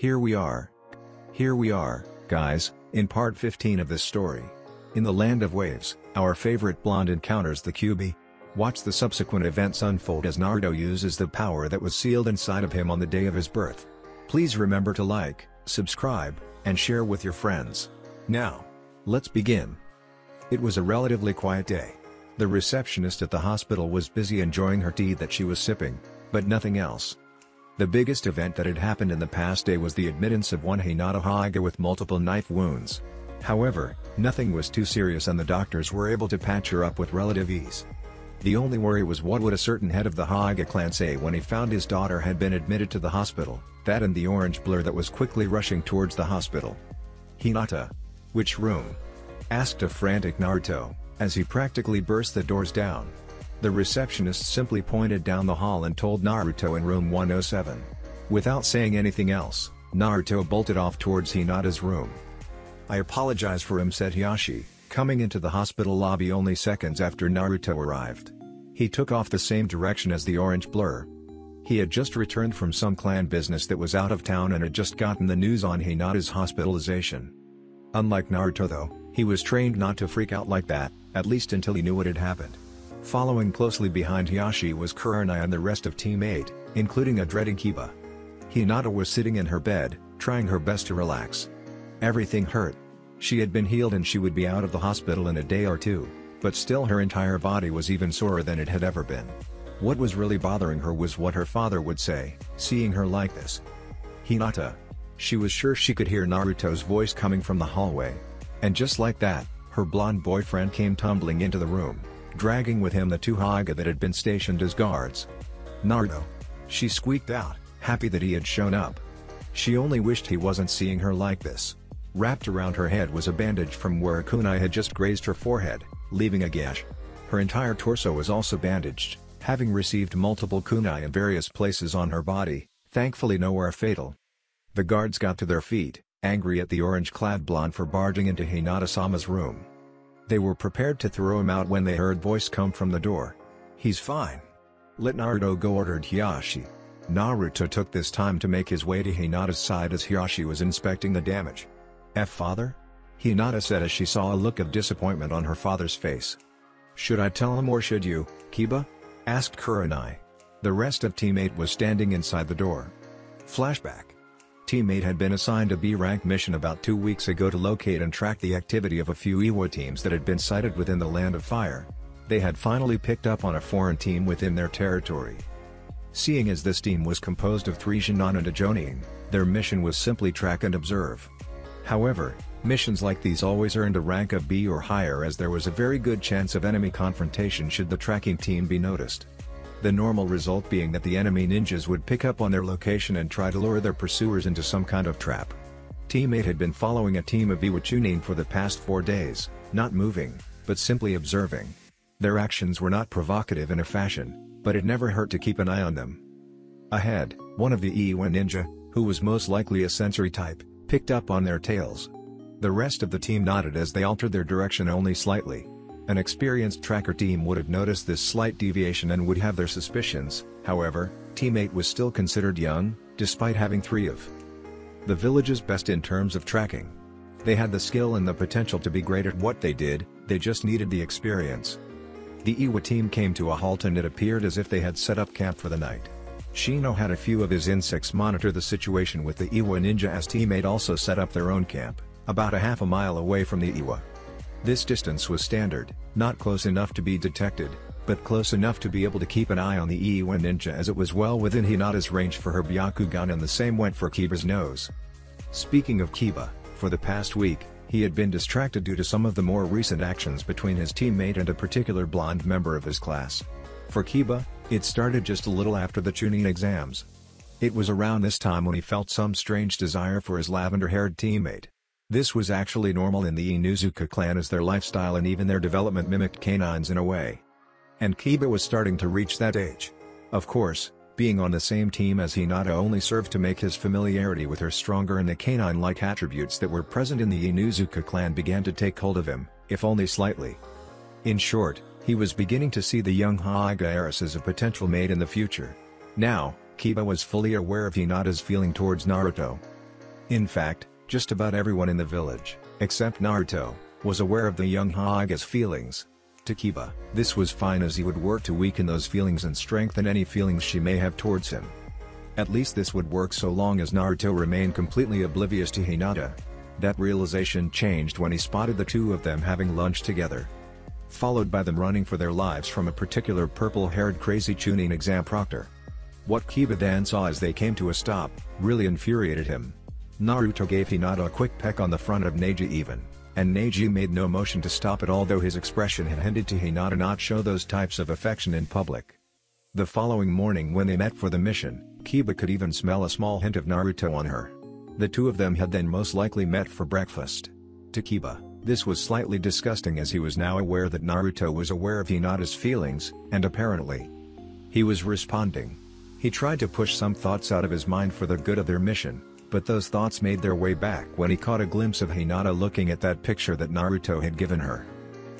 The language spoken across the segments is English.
Here we are. Here we are, guys, in part 15 of this story. In the land of waves, our favorite blonde encounters the Kyuubi. Watch the subsequent events unfold as Naruto uses the power that was sealed inside of him on the day of his birth. Please remember to like, subscribe, and share with your friends. Now, let's begin. It was a relatively quiet day. The receptionist at the hospital was busy enjoying her tea that she was sipping, but nothing else. The biggest event that had happened in the past day was the admittance of one Hinata Hokage with multiple knife wounds. However, nothing was too serious and the doctors were able to patch her up with relative ease. The only worry was what would a certain head of the Hokage clan say when he found his daughter had been admitted to the hospital, that and the orange blur that was quickly rushing towards the hospital. "Hinata. Which room?" asked a frantic Naruto, as he practically burst the doors down. The receptionist simply pointed down the hall and told Naruto in room 107. Without saying anything else, Naruto bolted off towards Hinata's room. "I apologize for him," said Hiyashi, coming into the hospital lobby only seconds after Naruto arrived. He took off the same direction as the orange blur. He had just returned from some clan business that was out of town and had just gotten the news on Hinata's hospitalization. Unlike Naruto though, he was trained not to freak out like that, at least until he knew what had happened. Following closely behind Hiyashi was Kurama and the rest of Team 8, including a dreading Kiba. Hinata was sitting in her bed, trying her best to relax. Everything hurt. She had been healed and she would be out of the hospital in a day or two, but still her entire body was even sorer than it had ever been. What was really bothering her was what her father would say, seeing her like this. "Hinata." She was sure she could hear Naruto's voice coming from the hallway. And just like that, her blonde boyfriend came tumbling into the room, dragging with him the two Hokage that had been stationed as guards. "Naruto!" she squeaked out, happy that he had shown up. She only wished he wasn't seeing her like this. Wrapped around her head was a bandage from where a kunai had just grazed her forehead, leaving a gash. Her entire torso was also bandaged, having received multiple kunai in various places on her body, thankfully nowhere fatal. The guards got to their feet, angry at the orange-clad blonde for barging into Hinata-sama's room. They were prepared to throw him out when they heard voice come from the door. "He's fine. Let Naruto go," ordered Hiyashi. Naruto took this time to make his way to Hinata's side as Hiyashi was inspecting the damage. "Father?" Hinata said as she saw a look of disappointment on her father's face. "Should I tell him or should you, Kiba?" asked Kurama. The rest of Team 8 was standing inside the door. Flashback. Team 8 had been assigned a B-rank mission about 2 weeks ago to locate and track the activity of a few Iwa teams that had been sighted within the Land of Fire. They had finally picked up on a foreign team within their territory. Seeing as this team was composed of 3 Jonin and a Jonin, their mission was simply track and observe. However, missions like these always earned a rank of B or higher as there was a very good chance of enemy confrontation should the tracking team be noticed. The normal result being that the enemy ninjas would pick up on their location and try to lure their pursuers into some kind of trap. Team 8 had been following a team of Iwa Chunin for the past 4 days, not moving, but simply observing. Their actions were not provocative in a fashion, but it never hurt to keep an eye on them. Ahead, one of the Iwa ninja, who was most likely a sensory type, picked up on their tails. The rest of the team nodded as they altered their direction only slightly. An experienced tracker team would have noticed this slight deviation and would have their suspicions. However, Team 8 was still considered young, despite having 3 of the village's best in terms of tracking. They had the skill and the potential to be great at what they did, they just needed the experience. The Iwa team came to a halt and it appeared as if they had set up camp for the night. Shino had a few of his insects monitor the situation with the Iwa ninja as Team 8 also set up their own camp, about a half a mile away from the Iwa. This distance was standard, not close enough to be detected, but close enough to be able to keep an eye on the Iwa ninja as it was well within Hinata's range for her Byakugan and the same went for Kiba's nose. Speaking of Kiba, for the past week, he had been distracted due to some of the more recent actions between his teammate and a particular blonde member of his class. For Kiba, it started just a little after the Chunin exams. It was around this time when he felt some strange desire for his lavender-haired teammate. This was actually normal in the Inuzuka clan as their lifestyle and even their development mimicked canines in a way. And Kiba was starting to reach that age. Of course, being on the same team as Hinata only served to make his familiarity with her stronger and the canine-like attributes that were present in the Inuzuka clan began to take hold of him, if only slightly. In short, he was beginning to see the young Hokage heiress as a potential mate in the future. Now, Kiba was fully aware of Hinata's feeling towards Naruto. In fact, just about everyone in the village, except Naruto, was aware of the young Hokage's feelings. To Kiba, this was fine as he would work to weaken those feelings and strengthen any feelings she may have towards him. At least this would work so long as Naruto remained completely oblivious to Hinata. That realization changed when he spotted the two of them having lunch together, followed by them running for their lives from a particular purple-haired crazy Chunin exam proctor. What Kiba then saw as they came to a stop really infuriated him. Naruto gave Hinata a quick peck on the front of Neji even, and Neji made no motion to stop it, although his expression had hinted to Hinata not show those types of affection in public. The following morning when they met for the mission, Kiba could even smell a small hint of Naruto on her. The two of them had then most likely met for breakfast. To Kiba, this was slightly disgusting as he was now aware that Naruto was aware of Hinata's feelings, and apparently he was responding. He tried to push some thoughts out of his mind for the good of their mission, but those thoughts made their way back when he caught a glimpse of Hinata looking at that picture that Naruto had given her.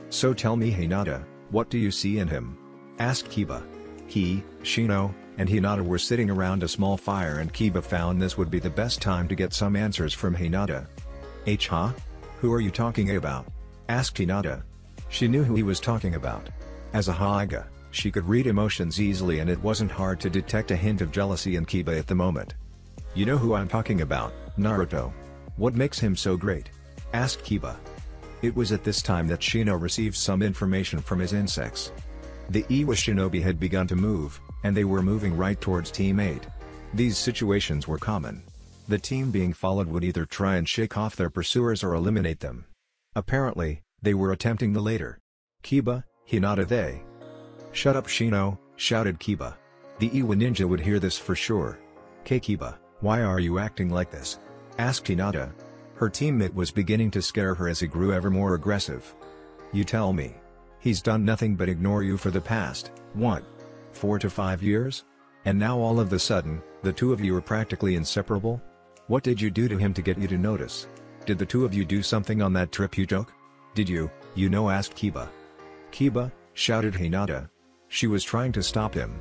"So tell me, Hinata, what do you see in him?" asked Kiba. He, Shino, and Hinata were sitting around a small fire, and Kiba found this would be the best time to get some answers from Hinata. Huh? Who are you talking about?" asked Hinata. She knew who he was talking about. As a Hokage, she could read emotions easily, and it wasn't hard to detect a hint of jealousy in Kiba at the moment. "You know who I'm talking about, Naruto. What makes him so great?" asked Kiba. It was at this time that Shino received some information from his insects. The Iwa Shinobi had begun to move, and they were moving right towards Team 8. These situations were common. The team being followed would either try and shake off their pursuers or eliminate them. Apparently, they were attempting the latter. "Kiba, Hinata, they." "Shut up, Shino," shouted Kiba. The Iwa ninja would hear this for sure. "Kiba, why are you acting like this?" asked Hinata. Her teammate was beginning to scare her as he grew ever more aggressive. "You tell me. He's done nothing but ignore you for the past, what, 4 to 5 years? And now all of a sudden, the two of you are practically inseparable? What did you do to him to get you to notice? Did the two of you do something on that trip you took? Did you asked Kiba. "Kiba," shouted Hinata. She was trying to stop him.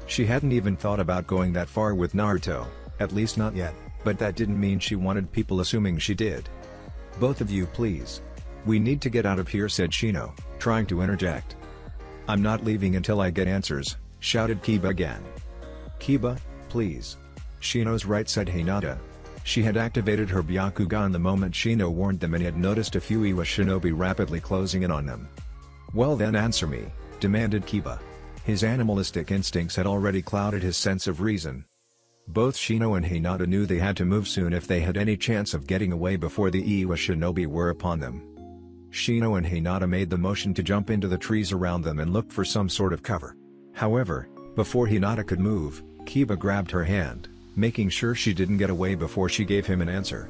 She hadn't even thought about going that far with Naruto, at least not yet, but that didn't mean she wanted people assuming she did. "Both of you, please. We need to get out of here," said Shino, trying to interject. "I'm not leaving until I get answers," shouted Kiba again. "Kiba, please." "Shino's right," said Hinata. She had activated her Byakugan the moment Shino warned them and had noticed a few Iwa Shinobi rapidly closing in on them. "Well then answer me," demanded Kiba. His animalistic instincts had already clouded his sense of reason. Both Shino and Hinata knew they had to move soon if they had any chance of getting away before the Iwa Shinobi were upon them. Shino and Hinata made the motion to jump into the trees around them and looked for some sort of cover. However, before Hinata could move, Kiba grabbed her hand, making sure she didn't get away before she gave him an answer.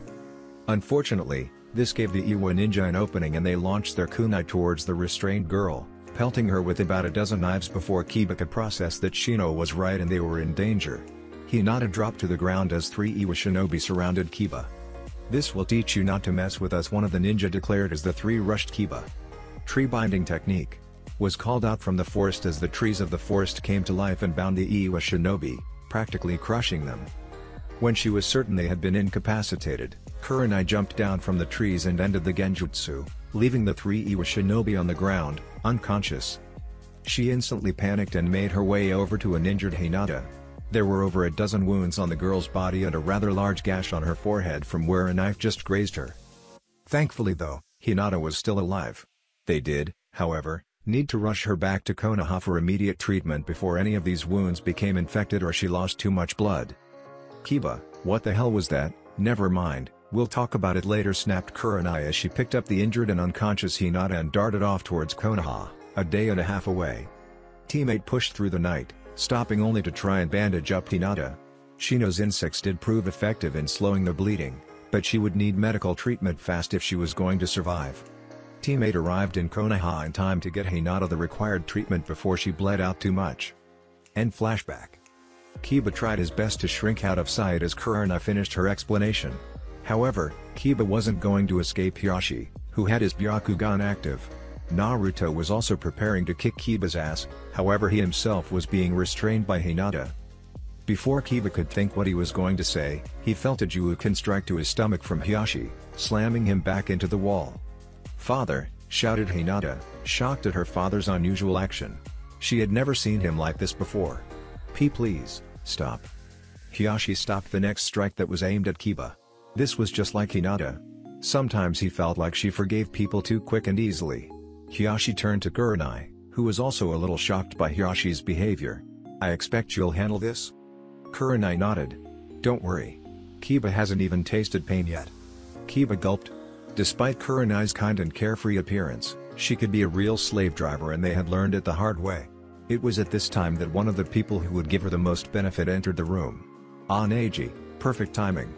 Unfortunately, this gave the Iwa ninja an opening and they launched their kunai towards the restrained girl, pelting her with about a dozen knives before Kiba could process that Shino was right and they were in danger. Hinata dropped to the ground as 3 Iwa Shinobi surrounded Kiba. "This will teach you not to mess with us," one of the ninja declared as the 3 rushed Kiba. Tree binding technique was called out from the forest as the trees of the forest came to life and bound the Iwa Shinobi, practically crushing them. When she was certain they had been incapacitated, Kurenai jumped down from the trees and ended the genjutsu, leaving the 3 Iwa Shinobi on the ground, unconscious. She instantly panicked and made her way over to an injured Hinata. There were over a dozen wounds on the girl's body and a rather large gash on her forehead from where a knife just grazed her. Thankfully though, Hinata was still alive. They did, however, need to rush her back to Konoha for immediate treatment before any of these wounds became infected or she lost too much blood. "Kiba, what the hell was that?" "Never mind, we'll talk about it later," snapped Kurenai as she picked up the injured and unconscious Hinata and darted off towards Konoha, a day and a half away. Team 8 pushed through the night, stopping only to try and bandage up Hinata. Shino's insects did prove effective in slowing the bleeding, but she would need medical treatment fast if she was going to survive. Team 8 arrived in Konoha in time to get Hinata the required treatment before she bled out too much. End flashback. Kiba tried his best to shrink out of sight as Kurenai finished her explanation. However, Kiba wasn't going to escape Hiyashi, who had his Byakugan active. Naruto was also preparing to kick Kiba's ass, however he himself was being restrained by Hinata. Before Kiba could think what he was going to say, he felt a Juuken strike to his stomach from Hiyashi, slamming him back into the wall. "Father!" shouted Hinata, shocked at her father's unusual action. She had never seen him like this before. Please, stop." Hiyashi stopped the next strike that was aimed at Kiba. This was just like Hinata. Sometimes he felt like she forgave people too quick and easily. Hiyashi turned to Kurenai, who was also a little shocked by Hiyashi's behavior. "I expect you'll handle this?" Kurenai nodded. "Don't worry. Kiba hasn't even tasted pain yet." Kiba gulped. Despite Kurenai's kind and carefree appearance, she could be a real slave driver, and they had learned it the hard way. It was at this time that one of the people who would give her the most benefit entered the room. "Ah, Neji, perfect timing."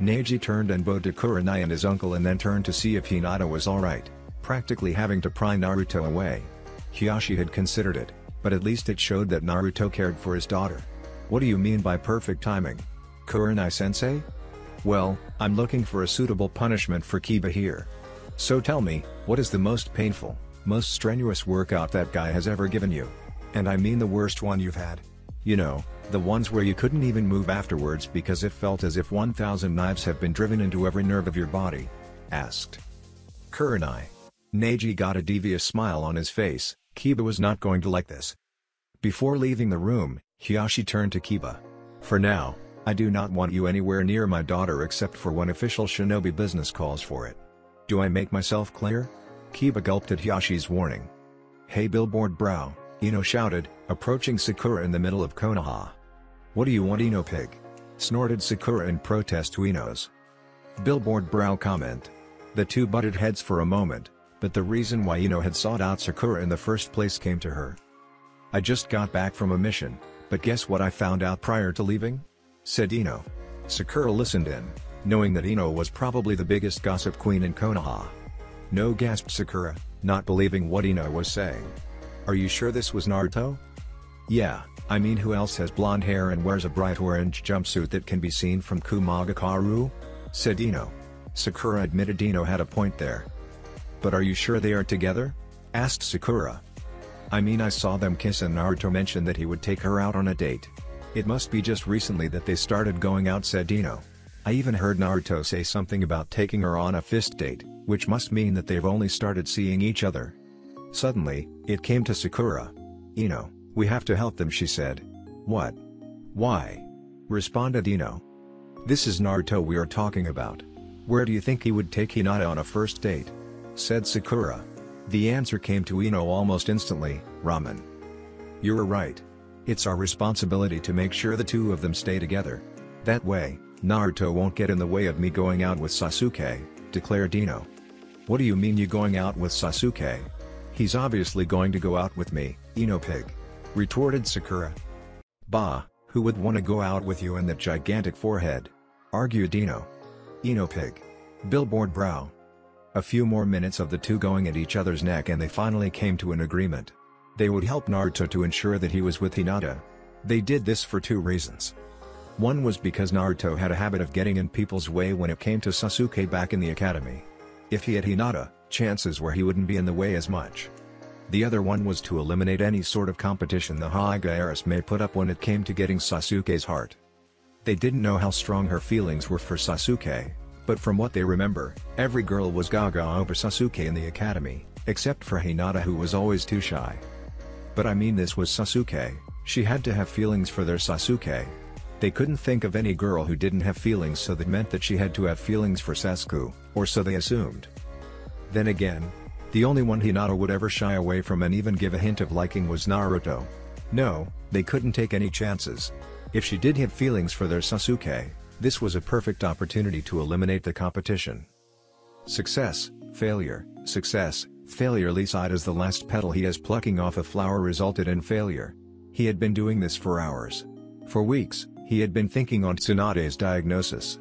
Neji turned and bowed to Kurenai and his uncle and then turned to see if Hinata was alright, practically having to pry Naruto away. Hiyashi had considered it, but at least it showed that Naruto cared for his daughter. "What do you mean by perfect timing? Kurenai-sensei?" "Well, I'm looking for a suitable punishment for Kiba here. So tell me, what is the most painful, most strenuous workout that guy has ever given you? And I mean the worst one you've had. You know, the ones where you couldn't even move afterwards because it felt as if 1,000 knives have been driven into every nerve of your body," asked Kurenai. Neji got a devious smile on his face. Kiba was not going to like this. Before leaving the room, Hiyashi turned to Kiba. "For now, I do not want you anywhere near my daughter except for when official shinobi business calls for it. Do I make myself clear?" Kiba gulped at Hiyashi's warning. "Hey billboard brow," Ino shouted, approaching Sakura in the middle of Konoha. "What do you want, Ino pig?" snorted Sakura in protest to Ino's billboard brow comment. The two butted heads for a moment, but the reason why Ino had sought out Sakura in the first place came to her. "I just got back from a mission, but guess what I found out prior to leaving?" said Ino. Sakura listened in, knowing that Ino was probably the biggest gossip queen in Konoha. "No," gasped Sakura, not believing what Ino was saying. "Are you sure this was Naruto?" "Yeah, I mean who else has blonde hair and wears a bright orange jumpsuit that can be seen from Kumagakaru?" said Ino. Sakura admitted Ino had a point there. "But are you sure they are together?" asked Sakura. "I mean I saw them kiss and Naruto mentioned that he would take her out on a date. It must be just recently that they started going out," said Ino. "I even heard Naruto say something about taking her on a fist date, which must mean that they've only started seeing each other." Suddenly, it came to Sakura. "Ino, we have to help them," she said. "What? Why?" responded Ino. "This is Naruto we are talking about. Where do you think he would take Hinata on a first date?" said Sakura. The answer came to Ino almost instantly: ramen. "You're right. It's our responsibility to make sure the two of them stay together. That way, Naruto won't get in the way of me going out with Sasuke," declared Ino. "What do you mean you going out with Sasuke? He's obviously going to go out with me, Ino pig," retorted Sakura. "Bah, who would want to go out with you and that gigantic forehead?" argued Ino. "Ino pig. Billboard brow." A few more minutes of the two going at each other's neck and they finally came to an agreement. They would help Naruto to ensure that he was with Hinata. They did this for two reasons. One was because Naruto had a habit of getting in people's way when it came to Sasuke back in the academy. If he had Hinata, chances were he wouldn't be in the way as much. The other one was to eliminate any sort of competition the Hokage heiress may put up when it came to getting Sasuke's heart. They didn't know how strong her feelings were for Sasuke, but from what they remember, every girl was gaga over Sasuke in the academy, except for Hinata, who was always too shy. But I mean, this was Sasuke, she had to have feelings for their Sasuke. They couldn't think of any girl who didn't have feelings, so that meant that she had to have feelings for Sasuke, or so they assumed. Then again, the only one Hinata would ever shy away from and even give a hint of liking was Naruto. No, they couldn't take any chances. If she did have feelings for their Sasuke, this was a perfect opportunity to eliminate the competition. Success, failure, success, failure. Lee sighed as the last petal he was plucking off a flower resulted in failure. He had been doing this for hours. For weeks, he had been thinking on Tsunade's diagnosis.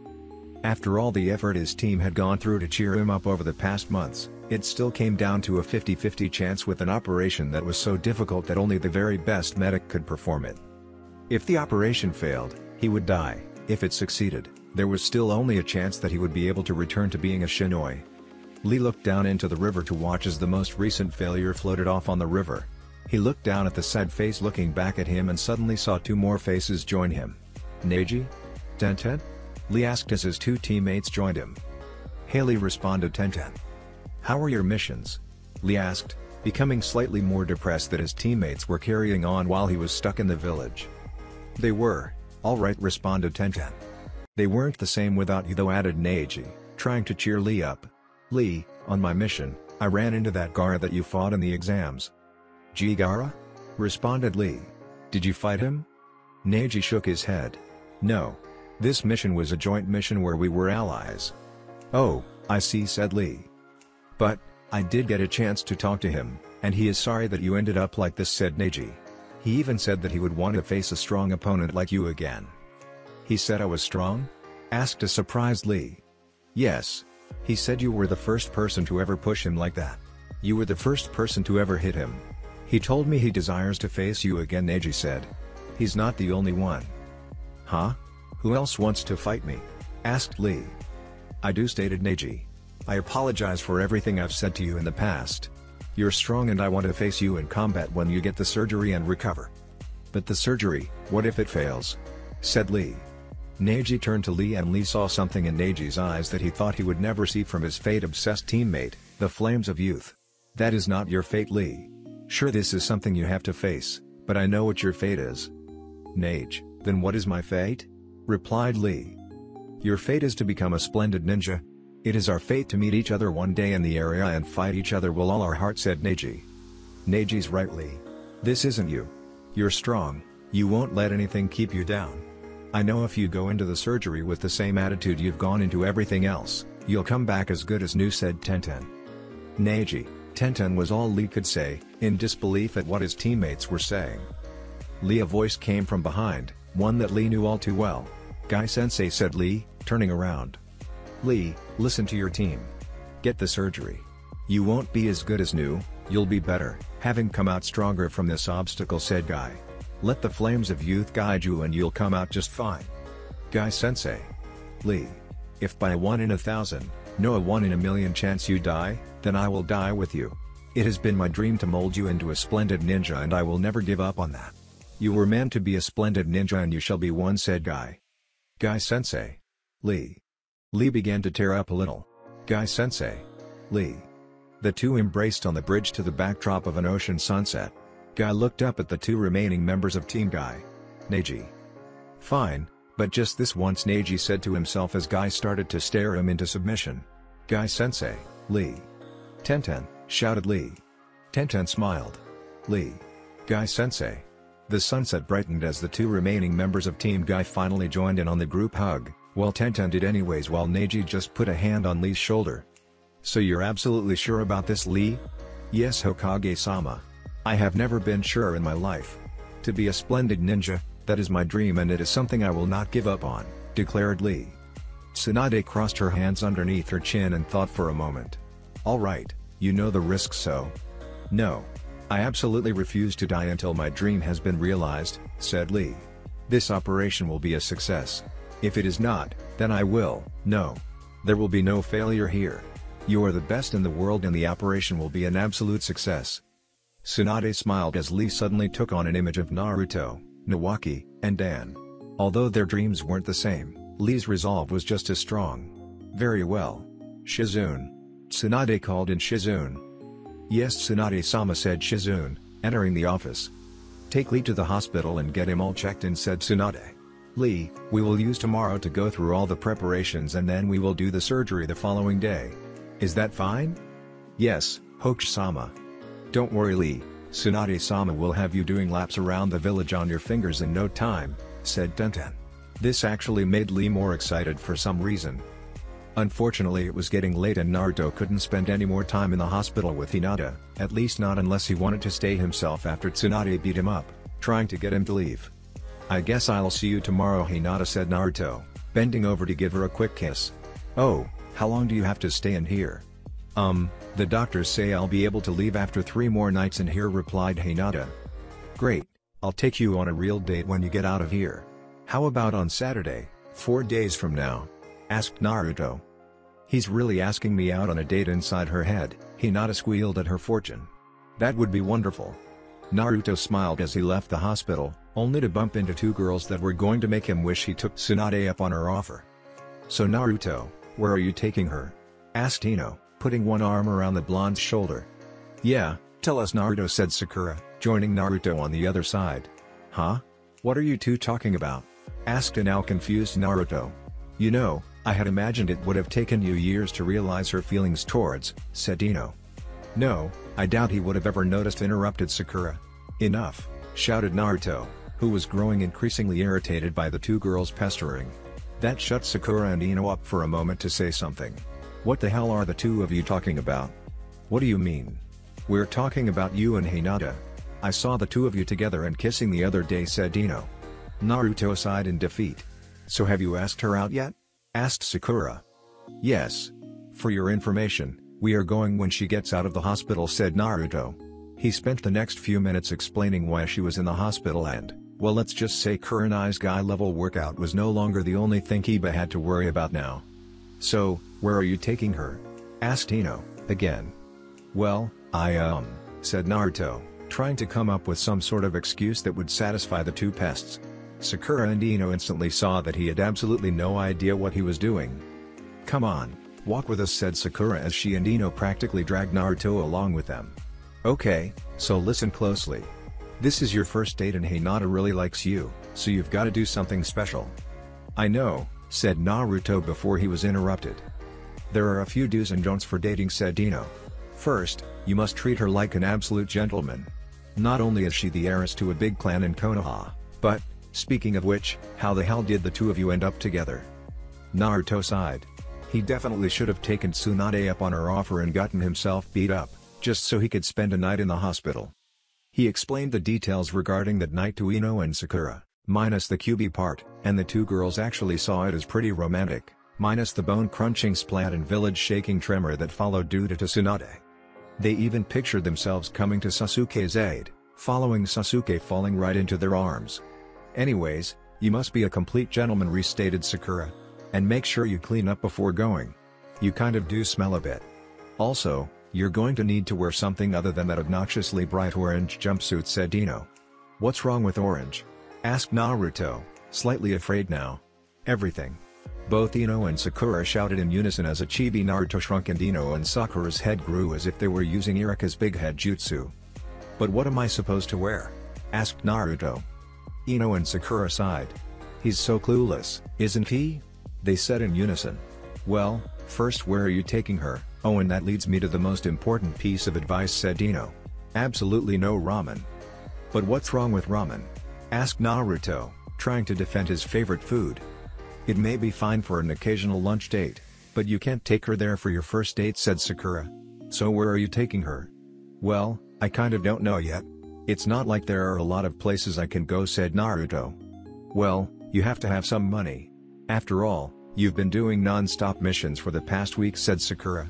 After all the effort his team had gone through to cheer him up over the past months, it still came down to a 50-50 chance with an operation that was so difficult that only the very best medic could perform it. If the operation failed, he would die. If it succeeded, there was still only a chance that he would be able to return to being a shinobi. Lee looked down into the river to watch as the most recent failure floated off on the river. He looked down at the sad face looking back at him and suddenly saw two more faces join him. Neji? Tenten? Lee asked as his two teammates joined him. Haley responded Tenten. How are your missions? Lee asked, becoming slightly more depressed that his teammates were carrying on while he was stuck in the village. They were, alright responded Tenten. They weren't the same without you though added Neji, trying to cheer Lee up. Lee, on my mission, I ran into that Gaara that you fought in the exams. Gaara? Responded Lee. Did you fight him? Neji shook his head. No. This mission was a joint mission where we were allies. Oh, I see said Lee. But, I did get a chance to talk to him, and he is sorry that you ended up like this said Neji. He even said that he would want to face a strong opponent like you again. He said I was strong? Asked a surprised Lee. Yes. He said you were the first person to ever push him like that. You were the first person to ever hit him. He told me he desires to face you again Neji said. He's not the only one. Huh? Who else wants to fight me? Asked Lee. I do stated Neji. I apologize for everything I've said to you in the past. You're strong and I want to face you in combat when you get the surgery and recover. But the surgery, what if it fails? Said Lee. Neji turned to Lee and Lee saw something in Neji's eyes that he thought he would never see from his fate-obsessed teammate, the flames of youth. That is not your fate Lee. Sure this is something you have to face, but I know what your fate is. Neji, then what is my fate? Replied Lee. Your fate is to become a splendid ninja. It is our fate to meet each other one day in the area and fight each other with all our heart said Neji. Neji's right Lee. This isn't you. You're strong, you won't let anything keep you down. I know if you go into the surgery with the same attitude you've gone into everything else, you'll come back as good as new said Tenten. Neji, Tenten was all Lee could say, in disbelief at what his teammates were saying. Lee a voice came from behind, one that Lee knew all too well. Guy-sensei said Lee, turning around. Lee, listen to your team. Get the surgery. You won't be as good as new, you'll be better, having come out stronger from this obstacle said Guy. Let the flames of youth guide you and you'll come out just fine. Guy-sensei. Lee. If by a 1 in 1,000, no a 1 in a million chance you die, then I will die with you. It has been my dream to mold you into a splendid ninja and I will never give up on that. You were meant to be a splendid ninja and you shall be one said Guy. Guy-sensei. Lee. Lee began to tear up a little. Guy-sensei. Lee. The two embraced on the bridge to the backdrop of an ocean sunset. Guy looked up at the two remaining members of Team Guy. Neji. Fine, but just this once Neji said to himself as Guy started to stare him into submission. Guy-sensei, Lee. Tenten, shouted Lee. Tenten smiled. Lee. Guy-sensei. The sunset brightened as the two remaining members of Team Guy finally joined in on the group hug, while Tenten did anyways while Neji just put a hand on Lee's shoulder. So you're absolutely sure about this Lee? Yes Hokage-sama. I have never been surer in my life. To be a splendid ninja, that is my dream and it is something I will not give up on, declared Lee. Tsunade crossed her hands underneath her chin and thought for a moment. Alright, you know the risks so? No. I absolutely refuse to die until my dream has been realized, said Lee. This operation will be a success. If it is not, then I will, no. There will be no failure here. You are the best in the world and the operation will be an absolute success. Tsunade smiled as Lee suddenly took on an image of Naruto, Nawaki, and Dan. Although their dreams weren't the same, Lee's resolve was just as strong. Very well. Shizune. Tsunade called in Shizune. Yes Tsunade-sama said Shizune, entering the office. Take Lee to the hospital and get him all checked in said Tsunade. Lee, we will use tomorrow to go through all the preparations and then we will do the surgery the following day. Is that fine? Yes, Hokage-sama. Don't worry Lee, Tsunade-sama will have you doing laps around the village on your fingers in no time, said Tenten. This actually made Lee more excited for some reason. Unfortunately it was getting late and Naruto couldn't spend any more time in the hospital with Hinata, at least not unless he wanted to stay himself after Tsunade beat him up, trying to get him to leave. I guess I'll see you tomorrow Hinata said Naruto, bending over to give her a quick kiss. Oh, how long do you have to stay in here? The doctors say I'll be able to leave after 3 more nights in here replied Hinata. Great, I'll take you on a real date when you get out of here. How about on Saturday, 4 days from now? Asked Naruto. He's really asking me out on a date inside her head, Hinata squealed at her fortune. That would be wonderful. Naruto smiled as he left the hospital, only to bump into two girls that were going to make him wish he took Tsunade up on her offer. "So Naruto, where are you taking her?" asked Ino, putting one arm around the blonde's shoulder. "Yeah, tell us," Naruto said Sakura, joining Naruto on the other side. "Huh? What are you two talking about?" asked a now confused Naruto. "You know, I had imagined it would have taken you years to realize her feelings towards," said Ino. "No, I doubt he would have ever noticed," interrupted Sakura. "Enough," shouted Naruto, who was growing increasingly irritated by the two girls' pestering. That shut Sakura and Ino up for a moment to say something. "What the hell are the two of you talking about?" "What do you mean?" "We're talking about you and Hinata. I saw the two of you together and kissing the other day," said Ino. Naruto sighed in defeat. "So have you asked her out yet?" asked Sakura. "Yes. For your information, we are going when she gets out of the hospital," said Naruto. He spent the next few minutes explaining why she was in the hospital and, well, let's just say Kurenai's guy-level workout was no longer the only thing Kiba had to worry about now. "So, where are you taking her?" asked Ino, again. "Well, said Naruto, trying to come up with some sort of excuse that would satisfy the two pests. Sakura and Ino instantly saw that he had absolutely no idea what he was doing. "Come on, walk with us," said Sakura as she and Ino practically dragged Naruto along with them. "Okay, so listen closely. This is your first date and Hinata really likes you, so you've got to do something special." "I know," said Naruto before he was interrupted. "There are a few do's and don'ts for dating," said Ino. "First, you must treat her like an absolute gentleman. Not only is she the heiress to a big clan in Konoha, but, speaking of which, how the hell did the two of you end up together?" Naruto sighed. He definitely should have taken Tsunade up on her offer and gotten himself beat up, just so he could spend a night in the hospital. He explained the details regarding that night to Ino and Sakura, minus the QB part, and the two girls actually saw it as pretty romantic, minus the bone-crunching splat and village-shaking tremor that followed due to Tsunade. They even pictured themselves coming to Sasuke's aid, following Sasuke falling right into their arms. "Anyways, you must be a complete gentleman," restated Sakura. "And make sure you clean up before going. You kind of do smell a bit. Also, you're going to need to wear something other than that obnoxiously bright orange jumpsuit," said Ino. "What's wrong with orange?" asked Naruto, slightly afraid now. "Everything." Both Ino and Sakura shouted in unison as a chibi Naruto shrunk and Ino and Sakura's head grew as if they were using Irika's big head jutsu. "But what am I supposed to wear?" asked Naruto. Ino and Sakura sighed. "He's so clueless, isn't he?" they said in unison. "Well, first, where are you taking her?" "Oh, and that leads me to the most important piece of advice," said Ino. "Absolutely no ramen." "But what's wrong with ramen?" asked Naruto, trying to defend his favorite food. "It may be fine for an occasional lunch date, but you can't take her there for your first date," said Sakura. "So where are you taking her?" "Well, I kind of don't know yet. It's not like there are a lot of places I can go," said Naruto. "Well, you have to have some money. After all, you've been doing non-stop missions for the past week," said Sakura.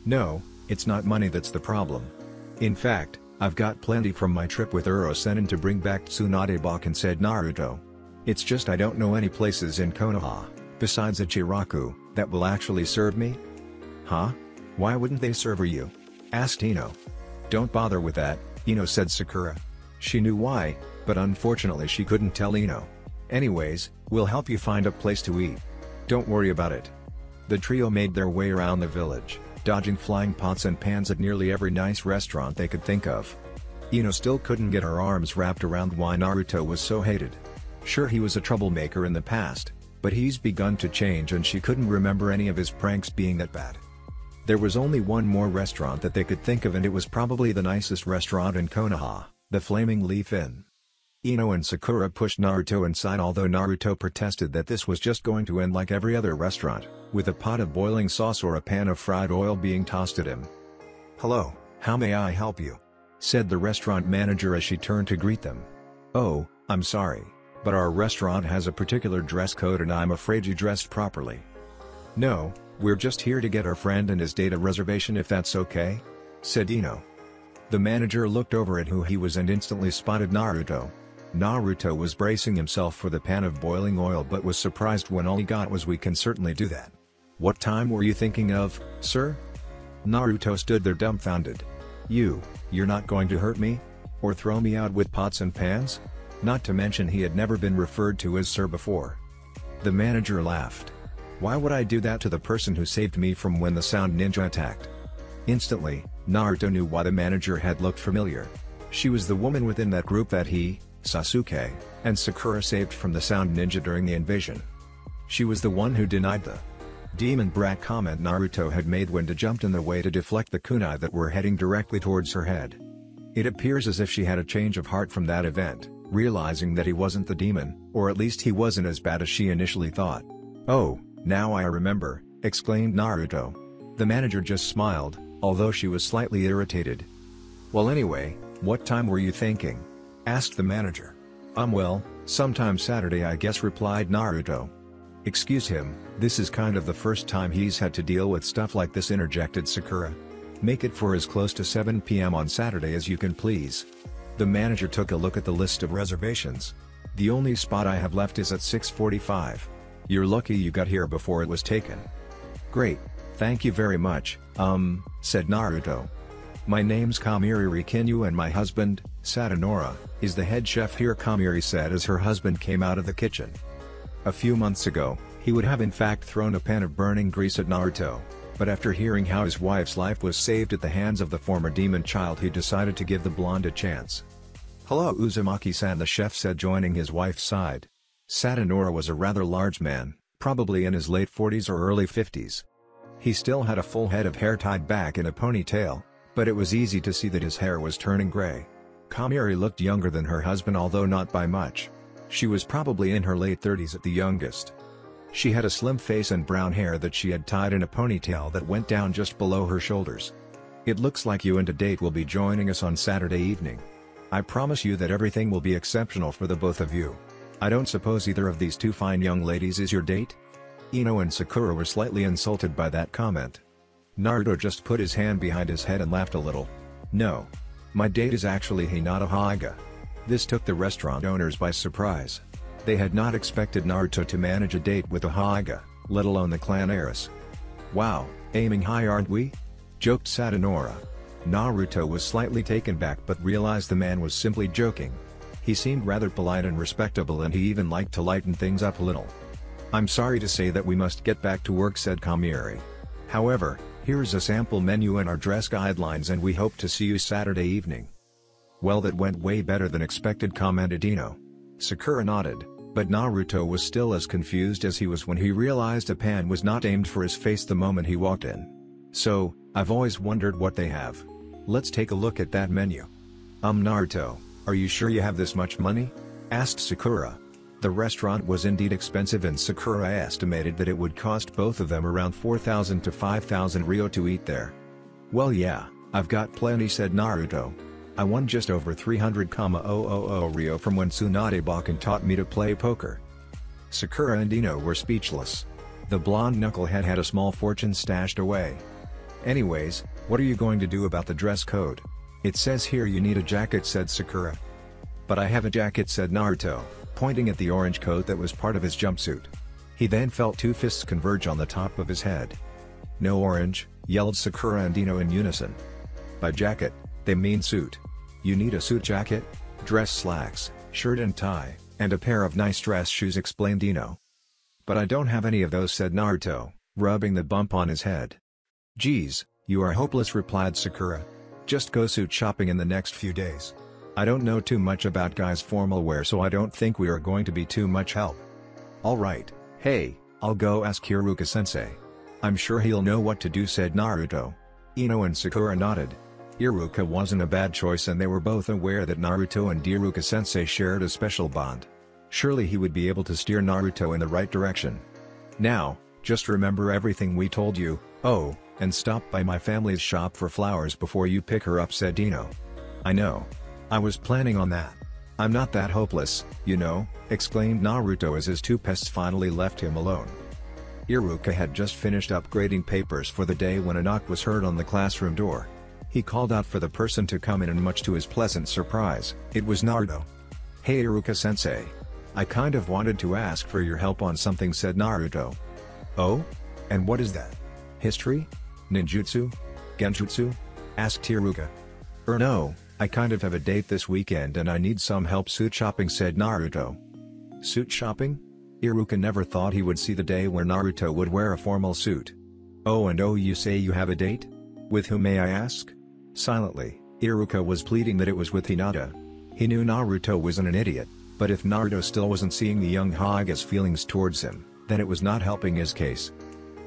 "No, it's not money that's the problem. In fact, I've got plenty from my trip with Uro-Senin to bring back Tsunade-Baken," said Naruto. "It's just I don't know any places in Konoha, besides Ichiraku, that will actually serve me." "Huh? Why wouldn't they serve you?" asked Ino. "Don't bother with that," Ino said Sakura. She knew why, but unfortunately she couldn't tell Ino. "Anyways, we'll help you find a place to eat. Don't worry about it." The trio made their way around the village, dodging flying pots and pans at nearly every nice restaurant they could think of. Ino still couldn't get her arms wrapped around why Naruto was so hated. Sure, he was a troublemaker in the past, but he's begun to change and she couldn't remember any of his pranks being that bad. There was only one more restaurant that they could think of and it was probably the nicest restaurant in Konoha, the Flaming Leaf Inn. Ino and Sakura pushed Naruto inside, although Naruto protested that this was just going to end like every other restaurant, with a pot of boiling sauce or a pan of fried oil being tossed at him. "Hello, how may I help you?" said the restaurant manager as she turned to greet them. "Oh, I'm sorry, but our restaurant has a particular dress code and I'm afraid you dressed properly." "No, we're just here to get our friend and his data reservation if that's okay," said Ino. The manager looked over at who he was and instantly spotted Naruto. Naruto was bracing himself for the pan of boiling oil but was surprised when all he got was "We can certainly do that. What time were you thinking of, sir?" Naruto stood there dumbfounded. You're not going to hurt me? Or throw me out with pots and pans? Not to mention he had never been referred to as sir before. The manager laughed. Why would I do that to the person who saved me from when the sound ninja attacked? Instantly, Naruto knew why the manager had looked familiar. She was the woman within that group that he, Sasuke, and Sakura saved from the sound ninja during the invasion. She was the one who denied the demon brat comment Naruto had made when he jumped in the way to deflect the kunai that were heading directly towards her head. It appears as if she had a change of heart from that event, realizing that he wasn't the demon, or at least he wasn't as bad as she initially thought. "Oh, now I remember," exclaimed Naruto. The manager just smiled, although she was slightly irritated. "Well anyway, what time were you thinking?" asked the manager. Well, sometime Saturday I guess," replied Naruto. "Excuse him, this is kind of the first time he's had to deal with stuff like this," interjected Sakura. "Make it for as close to 7 p.m. on Saturday as you can please." The manager took a look at the list of reservations. "The only spot I have left is at 6:45. You're lucky you got here before it was taken." "Great, thank you very much," said Naruto. "My name's Kamiri Rikinyu and my husband, Satonora, is the head chef here," Kamiri said as her husband came out of the kitchen. A few months ago, he would have in fact thrown a pan of burning grease at Naruto, but after hearing how his wife's life was saved at the hands of the former demon child he decided to give the blonde a chance. "Hello Uzumaki-san," the chef said, joining his wife's side. Satonora was a rather large man, probably in his late 40s or early 50s. He still had a full head of hair tied back in a ponytail, but it was easy to see that his hair was turning gray. Kamiri looked younger than her husband, although not by much. She was probably in her late 30s at the youngest. She had a slim face and brown hair that she had tied in a ponytail that went down just below her shoulders. "It looks like you and a date will be joining us on Saturday evening. I promise you that everything will be exceptional for the both of you. I don't suppose either of these two fine young ladies is your date?" Ino and Sakura were slightly insulted by that comment. Naruto just put his hand behind his head and laughed a little. "No. My date is actually Hinata Hokage." This took the restaurant owners by surprise. They had not expected Naruto to manage a date with a Hokage, let alone the clan heiress. "Wow, aiming high aren't we?" joked Satonora. Naruto was slightly taken back but realized the man was simply joking. He seemed rather polite and respectable, and he even liked to lighten things up a little. "I'm sorry to say that we must get back to work," said Kamiri. "However, here's a sample menu and our dress guidelines, and we hope to see you Saturday evening." "Well, that went way better than expected," commented Ino. Sakura nodded, but Naruto was still as confused as he was when he realized a pan was not aimed for his face the moment he walked in. "So, I've always wondered what they have. Let's take a look at that menu." Naruto, are you sure you have this much money?" asked Sakura. The restaurant was indeed expensive, and Sakura estimated that it would cost both of them around 4,000 to 5,000 ryo to eat there. "Well yeah, I've got plenty," said Naruto. "I won just over 300,000 ryo from when Tsunade Bakken taught me to play poker." Sakura and Ino were speechless. The blonde knucklehead had a small fortune stashed away. "Anyways, what are you going to do about the dress code? It says here you need a jacket," said Sakura. "But I have a jacket," said Naruto, pointing at the orange coat that was part of his jumpsuit. He then felt two fists converge on the top of his head. "No orange," yelled Sakura and Ino in unison. By jacket, they mean suit. "You need a suit jacket, dress slacks, shirt and tie, and a pair of nice dress shoes," explained Ino. "But I don't have any of those," said Naruto, rubbing the bump on his head. "Geez, you are hopeless," replied Sakura. "Just go suit shopping in the next few days. I don't know too much about guys' formal wear, so I don't think we are going to be too much help." "Alright, hey, I'll go ask Iruka-sensei. I'm sure he'll know what to do," said Naruto. Ino and Sakura nodded. Iruka wasn't a bad choice, and they were both aware that Naruto and Iruka-sensei shared a special bond. Surely he would be able to steer Naruto in the right direction. "Now, just remember everything we told you, oh, and stop by my family's shop for flowers before you pick her up," said Ino. "I know. I was planning on that. I'm not that hopeless, you know," exclaimed Naruto as his two pests finally left him alone. Iruka had just finished upgrading papers for the day when a knock was heard on the classroom door. He called out for the person to come in, and much to his pleasant surprise, it was Naruto. "Hey Iruka-sensei. I kind of wanted to ask for your help on something," said Naruto. "Oh? And what is that? History? Ninjutsu? Genjutsu?" asked Iruka. No, I kind of have a date this weekend and I need some help suit shopping, said Naruto. Suit shopping? Iruka never thought he would see the day where Naruto would wear a formal suit. Oh, and you say you have a date? With whom, may I ask? Silently, Iruka was pleading that it was with Hinata. He knew Naruto wasn't an idiot, but if Naruto still wasn't seeing the young Hokage's feelings towards him, then it was not helping his case.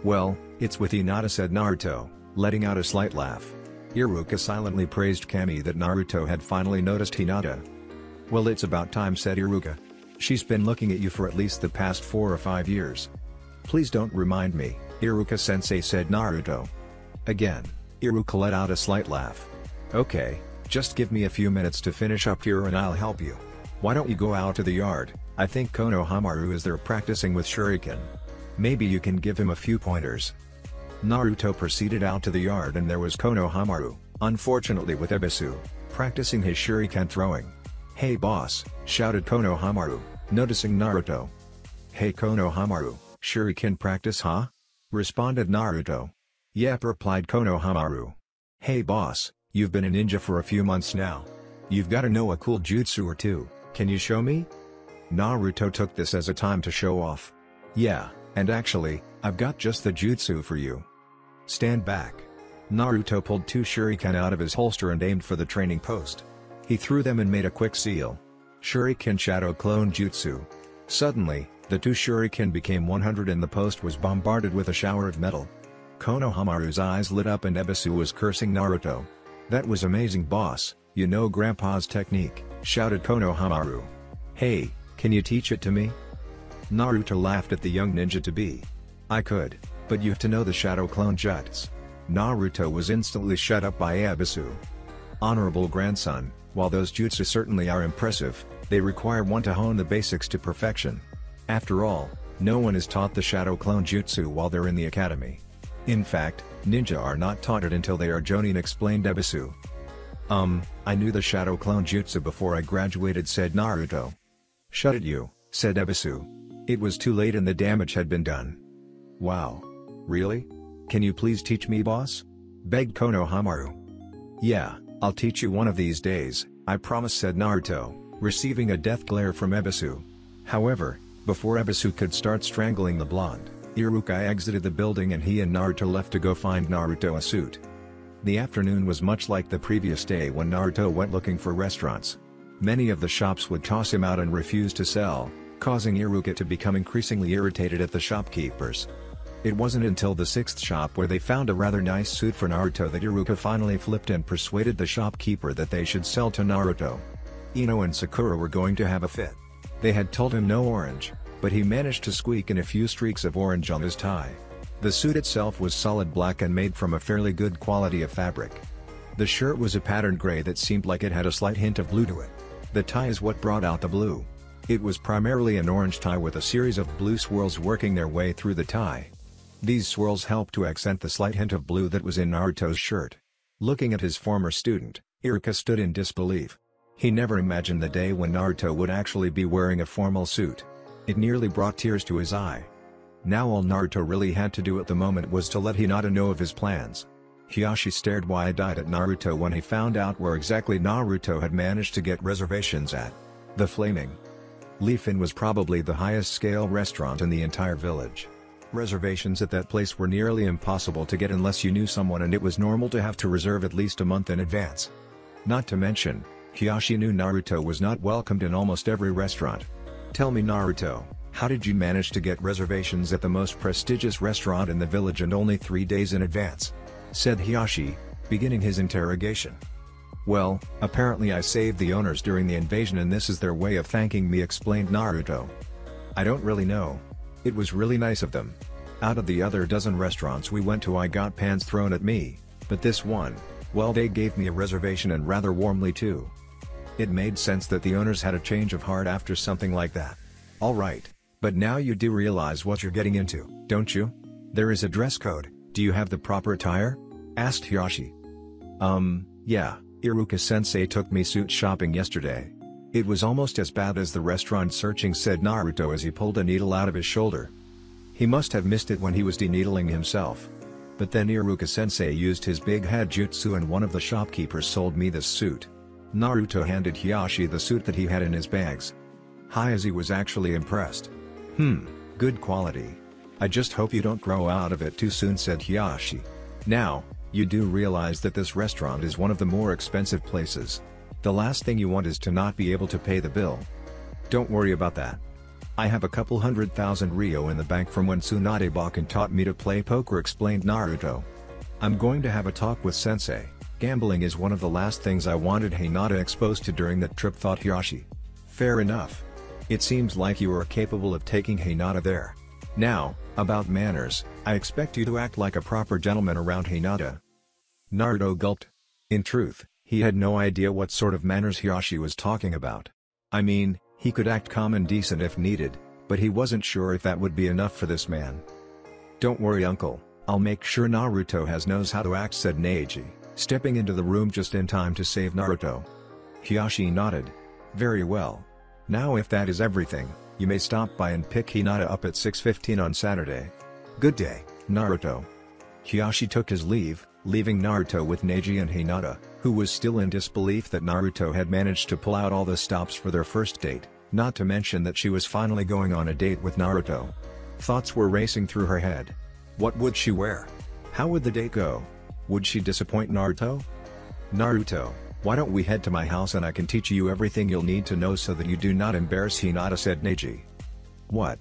Well, it's with Hinata, said Naruto, letting out a slight laugh. Iruka silently praised Kami that Naruto had finally noticed Hinata. Well, it's about time, said Iruka. She's been looking at you for at least the past 4 or 5 years. Please don't remind me, Iruka-sensei, said Naruto. Again, Iruka let out a slight laugh. Okay, just give me a few minutes to finish up here and I'll help you. Why don't you go out to the yard? I think Konohamaru is there practicing with shuriken. Maybe you can give him a few pointers. Naruto proceeded out to the yard and there was Konohamaru, unfortunately with Ebisu, practicing his shuriken throwing. Hey boss, shouted Konohamaru, noticing Naruto. Hey Konohamaru, shuriken practice, huh? Responded Naruto. Yep, replied Konohamaru. Hey boss, you've been a ninja for a few months now. You've gotta know a cool jutsu or two, can you show me? Naruto took this as a time to show off. Yeah, and actually, I've got just the jutsu for you. Stand back. Naruto pulled 2 shuriken out of his holster and aimed for the training post. He threw them and made a quick seal. Shuriken Shadow Clone Jutsu. Suddenly, the 2 shuriken became 100 and the post was bombarded with a shower of metal. Konohamaru's eyes lit up and Ebisu was cursing Naruto. That was amazing, boss, you know Grandpa's technique, shouted Konohamaru. Hey, can you teach it to me? Naruto laughed at the young ninja-to-be. I could, but you have to know the Shadow Clone Jutsu. Naruto was instantly shut up by Ebisu. Honorable grandson, while those jutsu certainly are impressive, they require one to hone the basics to perfection. After all, no one is taught the Shadow Clone Jutsu while they're in the academy. In fact, ninja are not taught it until they are Jonin, explained Ebisu. I knew the Shadow Clone Jutsu before I graduated, said Naruto. Shut it, you, said Ebisu. It was too late and the damage had been done. Wow. Really? Can you please teach me, boss? Begged Konohamaru. Yeah, I'll teach you one of these days, I promise, said Naruto, receiving a death glare from Ebisu. However, before Ebisu could start strangling the blonde, Iruka exited the building and he and Naruto left to go find Naruto a suit. The afternoon was much like the previous day when Naruto went looking for restaurants. Many of the shops would toss him out and refuse to sell, causing Iruka to become increasingly irritated at the shopkeepers. It wasn't until the 6th shop where they found a rather nice suit for Naruto that Iruka finally flipped and persuaded the shopkeeper that they should sell to Naruto. Ino and Sakura were going to have a fit. They had told him no orange, but he managed to squeak in a few streaks of orange on his tie. The suit itself was solid black and made from a fairly good quality of fabric. The shirt was a patterned gray that seemed like it had a slight hint of blue to it. The tie is what brought out the blue. It was primarily an orange tie with a series of blue swirls working their way through the tie. These swirls helped to accent the slight hint of blue that was in Naruto's shirt. Looking at his former student, Iruka stood in disbelief. He never imagined the day when Naruto would actually be wearing a formal suit. It nearly brought tears to his eye. Now all Naruto really had to do at the moment was to let Hinata know of his plans. Hiyashi stared wide-eyed at Naruto when he found out where exactly Naruto had managed to get reservations at. The Flaming Leaf Inn was probably the highest-scale restaurant in the entire village. Reservations at that place were nearly impossible to get unless you knew someone, and it was normal to have to reserve at least a month in advance. Not to mention, Hiyashi knew Naruto was not welcomed in almost every restaurant. Tell me, Naruto, how did you manage to get reservations at the most prestigious restaurant in the village and only 3 days in advance? Said Hiyashi, beginning his interrogation. Well, apparently I saved the owners during the invasion and this is their way of thanking me, explained Naruto. I don't really know. It was really nice of them. Out of the other dozen restaurants we went to, I got pans thrown at me, but this one, well, they gave me a reservation and rather warmly too. It made sense that the owners had a change of heart after something like that. Alright, but now you do realize what you're getting into, don't you? There is a dress code, do you have the proper attire? Asked Hiyashi. Yeah, Iruka-sensei took me suit shopping yesterday. It was almost as bad as the restaurant searching, said Naruto as he pulled a needle out of his shoulder. He must have missed it when he was deneedling himself. But then Iruka-sensei used his big head jutsu and one of the shopkeepers sold me this suit. Naruto handed Hiyashi the suit that he had in his bags. Hiyashi was actually impressed. Good quality. I just hope you don't grow out of it too soon, said Hiyashi. Now, you do realize that this restaurant is one of the more expensive places. The last thing you want is to not be able to pay the bill. Don't worry about that. I have a couple 100,000 Ryo in the bank from when Tsunade Bakken taught me to play poker, explained Naruto. I'm going to have a talk with Sensei. Gambling is one of the last things I wanted Hinata exposed to during that trip, thought Hiyashi. Fair enough. It seems like you are capable of taking Hinata there. Now, about manners, I expect you to act like a proper gentleman around Hinata. Naruto gulped. In truth, he had no idea what sort of manners Hiyashi was talking about. I mean, he could act calm and decent if needed, but he wasn't sure if that would be enough for this man. Don't worry, uncle, I'll make sure Naruto knows how to act, said Neji, stepping into the room just in time to save Naruto. Hiyashi nodded. Very well. Now if that is everything, you may stop by and pick Hinata up at 6:15 on Saturday. Good day, Naruto. Hiyashi took his leave, leaving Naruto with Neji and Hinata, who was still in disbelief that Naruto had managed to pull out all the stops for their first date, not to mention that she was finally going on a date with Naruto. Thoughts were racing through her head. What would she wear? How would the date go? Would she disappoint Naruto? Naruto, why don't we head to my house and I can teach you everything you'll need to know so that you do not embarrass Hinata, said Neji. What?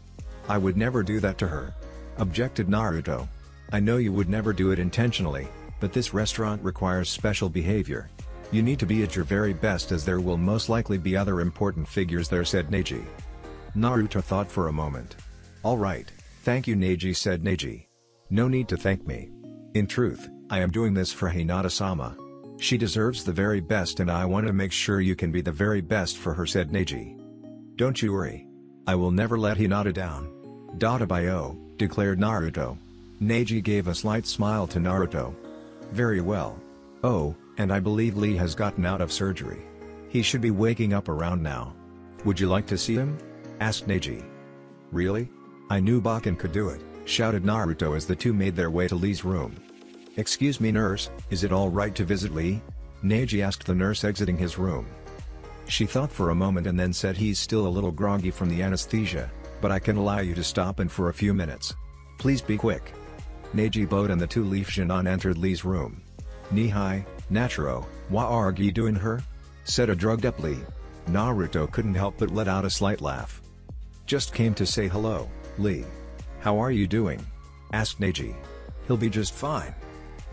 I would never do that to her, objected Naruto. I know you would never do it intentionally, but this restaurant requires special behavior. You need to be at your very best as there will most likely be other important figures there, said Neji. Naruto thought for a moment. Alright, thank you, Neji, said Neji. No need to thank me. In truth, I am doing this for Hinata-sama. She deserves the very best and I want to make sure you can be the very best for her, said Neji. Don't you worry. I will never let Hinata down. Dadabayo, declared Naruto. Neji gave a slight smile to Naruto. Very well. Oh, and I believe Lee has gotten out of surgery. He should be waking up around now. Would you like to see him? Asked Neji. Really? I knew Bakken could do it, shouted Naruto as the two made their way to Lee's room. Excuse me, nurse, is it all right to visit Lee? Neji asked the nurse exiting his room. She thought for a moment and then said, he's still a little groggy from the anesthesia, but I can allow you to stop in for a few minutes. Please be quick. Neji bowed and the two Leaf Shinon entered Lee's room. Nihai, Naturo, wa are you doing her? Said a drugged up Lee. Naruto couldn't help but let out a slight laugh. Just came to say hello, Lee. How are you doing? Asked Neji. He'll be just fine.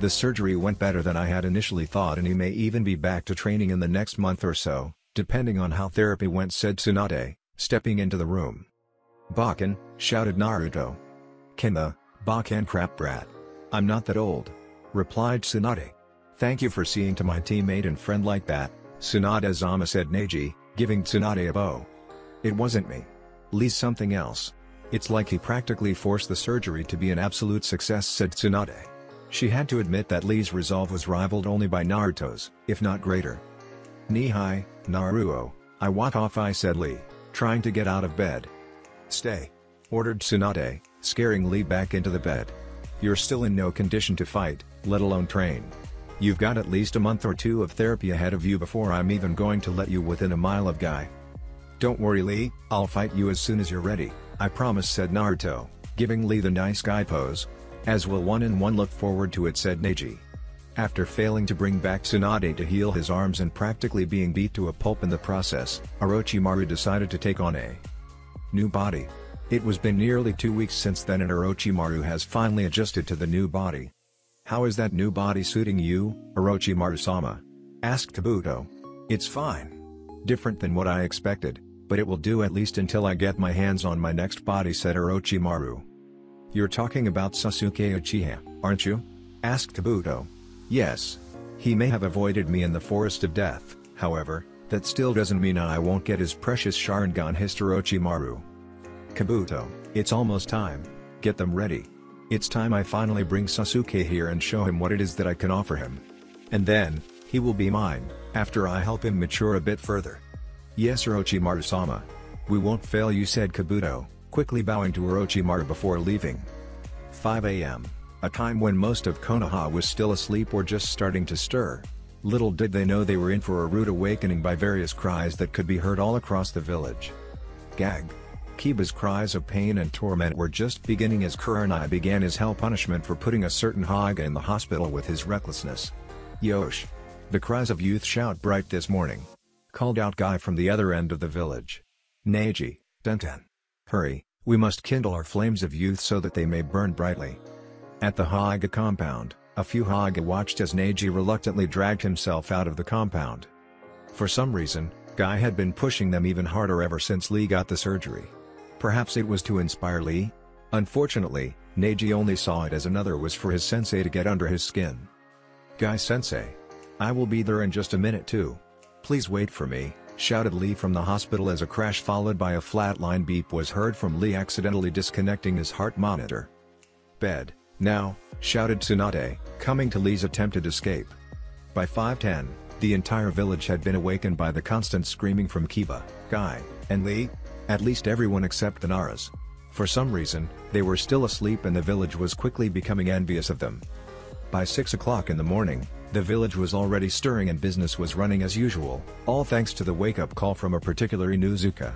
The surgery went better than I had initially thought and he may even be back to training in the next month or so, depending on how therapy went, said Tsunade, stepping into the room. Bakken, shouted Naruto. Kinda, Bakken crap brat. I'm not that old, replied Tsunade. Thank you for seeing to my teammate and friend like that, Tsunade-sama, said Neji, giving Tsunade a bow. It wasn't me. Lee's something else. It's like he practically forced the surgery to be an absolute success, said Tsunade. She had to admit that Lee's resolve was rivaled only by Naruto's, if not greater. Nihai, Naruto, I walk off, I said Lee, trying to get out of bed. Stay, ordered Tsunade, scaring Lee back into the bed. You're still in no condition to fight, let alone train. You've got at least a month or two of therapy ahead of you before I'm even going to let you within a mile of Guy. Don't worry, Lee, I'll fight you as soon as you're ready, I promise, said Naruto, giving Lee the nice guy pose. As will one and one look forward to it, said Neji. After failing to bring back Tsunade to heal his arms and practically being beat to a pulp in the process, Orochimaru decided to take on a new body. It was been nearly 2 weeks since then and Orochimaru has finally adjusted to the new body. How is that new body suiting you, Orochimaru-sama? Asked Kabuto. It's fine. Different than what I expected, but it will do at least until I get my hands on my next body, said Orochimaru. You're talking about Sasuke Uchiha, aren't you? Asked Kabuto. Yes. He may have avoided me in the Forest of Death, however, that still doesn't mean I won't get his precious Sharingan, hissed Orochimaru. Kabuto, it's almost time, get them ready. It's time I finally bring Sasuke here and show him what it is that I can offer him. And then, he will be mine, after I help him mature a bit further. Yes, Orochimaru-sama. We won't fail you, said Kabuto, quickly bowing to Orochimaru before leaving. 5 a.m., a time when most of Konoha was still asleep or just starting to stir. Little did they know they were in for a rude awakening by various cries that could be heard all across the village. Gag. Kiba's cries of pain and torment were just beginning as Kurenai began his hell punishment for putting a certain Hokage in the hospital with his recklessness. Yosh! The cries of youth shout bright this morning. Called out Guy from the other end of the village. Neji, Tenten. Hurry, we must kindle our flames of youth so that they may burn brightly. At the Hokage compound, a few Hokage watched as Neji reluctantly dragged himself out of the compound. For some reason, Guy had been pushing them even harder ever since Lee got the surgery. Perhaps it was to inspire Lee? Unfortunately, Neji only saw it as another was for his sensei to get under his skin. Guy-sensei. I will be there in just a minute too. Please wait for me, shouted Lee from the hospital as a crash followed by a flatline beep was heard from Lee accidentally disconnecting his heart monitor. Bed, now, shouted Tsunade, coming to Lee's attempted escape. By 5:10, the entire village had been awakened by the constant screaming from Kiba, Guy, and Lee. At least everyone except the Naras. For some reason, they were still asleep and the village was quickly becoming envious of them. By 6 o'clock in the morning, the village was already stirring and business was running as usual, all thanks to the wake-up call from a particular Inuzuka.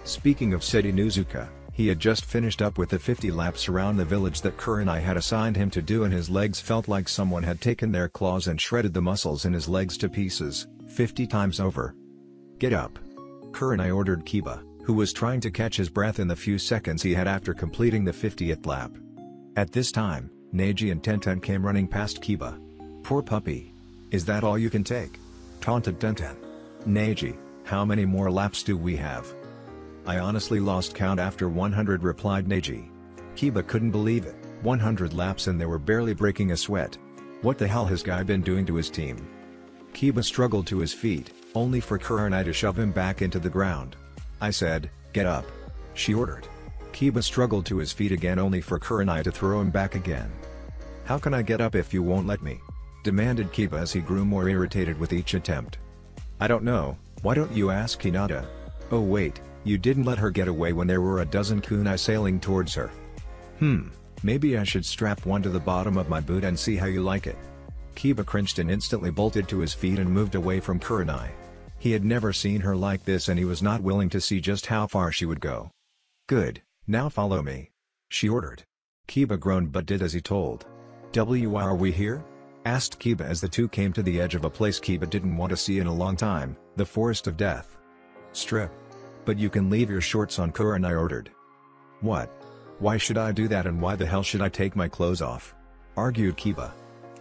Speaking of said Inuzuka, he had just finished up with the 50 laps around the village that Kurenai had assigned him to do and his legs felt like someone had taken their claws and shredded the muscles in his legs to pieces, 50 times over. Get up! Kurenai ordered Kiba, who was trying to catch his breath in the few seconds he had after completing the 50th lap. At this time, Neji and Tenten came running past Kiba. Poor puppy. Is that all you can take? Taunted Tenten. Neji, how many more laps do we have? I honestly lost count after 100, replied Neji. Kiba couldn't believe it, 100 laps and they were barely breaking a sweat. What the hell has Guy been doing to his team? Kiba struggled to his feet, only for Kurenai to shove him back into the ground. I said, get up. She ordered. Kiba struggled to his feet again only for Kurenai to throw him back again. How can I get up if you won't let me? Demanded Kiba as he grew more irritated with each attempt. I don't know, why don't you ask Hinata? Oh wait, you didn't let her get away when there were a dozen kunai sailing towards her. Maybe I should strap one to the bottom of my boot and see how you like it. Kiba cringed and instantly bolted to his feet and moved away from Kurenai. He had never seen her like this and he was not willing to see just how far she would go. Good, now follow me. She ordered. Kiba groaned but did as he told. Why are we here? Asked Kiba as the two came to the edge of a place Kiba didn't want to see in a long time, the Forest of Death. Strip. But you can leave your shorts on, Kurenai ordered. What? Why should I do that and why the hell should I take my clothes off? Argued Kiba.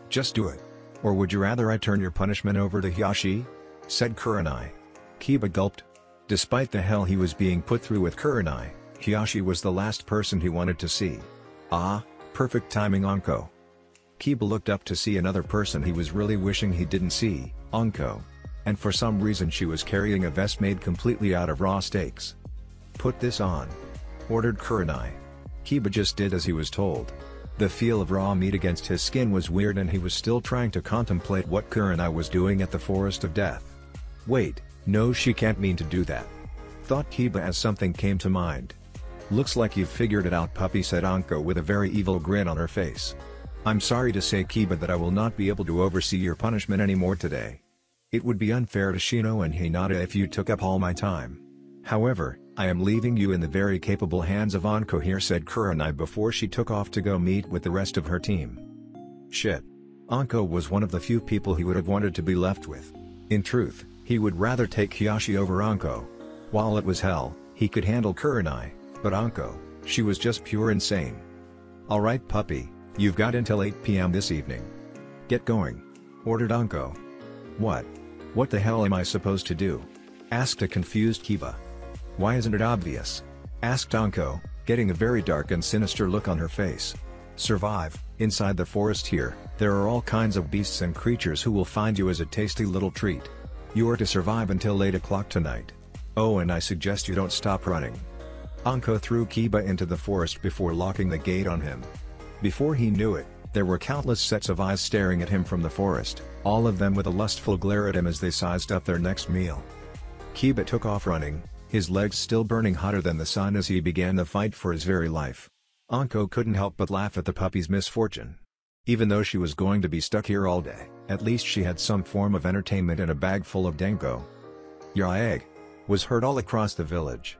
Just do it. Or would you rather I turn your punishment over to Hiyashi? Said Kurenai. Kiba gulped. Despite the hell he was being put through with Kurenai, Hiyashi was the last person he wanted to see. Ah, perfect timing, Anko. Kiba looked up to see another person he was really wishing he didn't see, Anko. And for some reason she was carrying a vest made completely out of raw steaks. Put this on. Ordered Kurenai. Kiba just did as he was told. The feel of raw meat against his skin was weird and he was still trying to contemplate what Kurenai was doing at the Forest of Death. Wait, no, she can't mean to do that. Thought Kiba as something came to mind. Looks like you've figured it out, puppy, said Anko with a very evil grin on her face. I'm sorry to say, Kiba, that I will not be able to oversee your punishment anymore today. It would be unfair to Shino and Hinata if you took up all my time. However, I am leaving you in the very capable hands of Anko here, said Kurenai before she took off to go meet with the rest of her team. Shit. Anko was one of the few people he would have wanted to be left with. In truth, he would rather take Hiyashi over Anko. While it was hell, he could handle Kurenai, but Anko, she was just pure insane. Alright, puppy, you've got until 8 p.m. this evening. Get going. Ordered Anko. What? What the hell am I supposed to do? Asked a confused Kiba. Why isn't it obvious? Asked Anko, getting a very dark and sinister look on her face. Survive. Inside the forest here, there are all kinds of beasts and creatures who will find you as a tasty little treat. You are to survive until 8 o'clock tonight. Oh, and I suggest you don't stop running. Anko threw Kiba into the forest before locking the gate on him. Before he knew it, there were countless sets of eyes staring at him from the forest, all of them with a lustful glare at him as they sized up their next meal. Kiba took off running, his legs still burning hotter than the sun as he began the fight for his very life. Anko couldn't help but laugh at the puppy's misfortune. Even though she was going to be stuck here all day, At least she had some form of entertainment and a bag full of dango. "Ya egg!" was heard all across the village.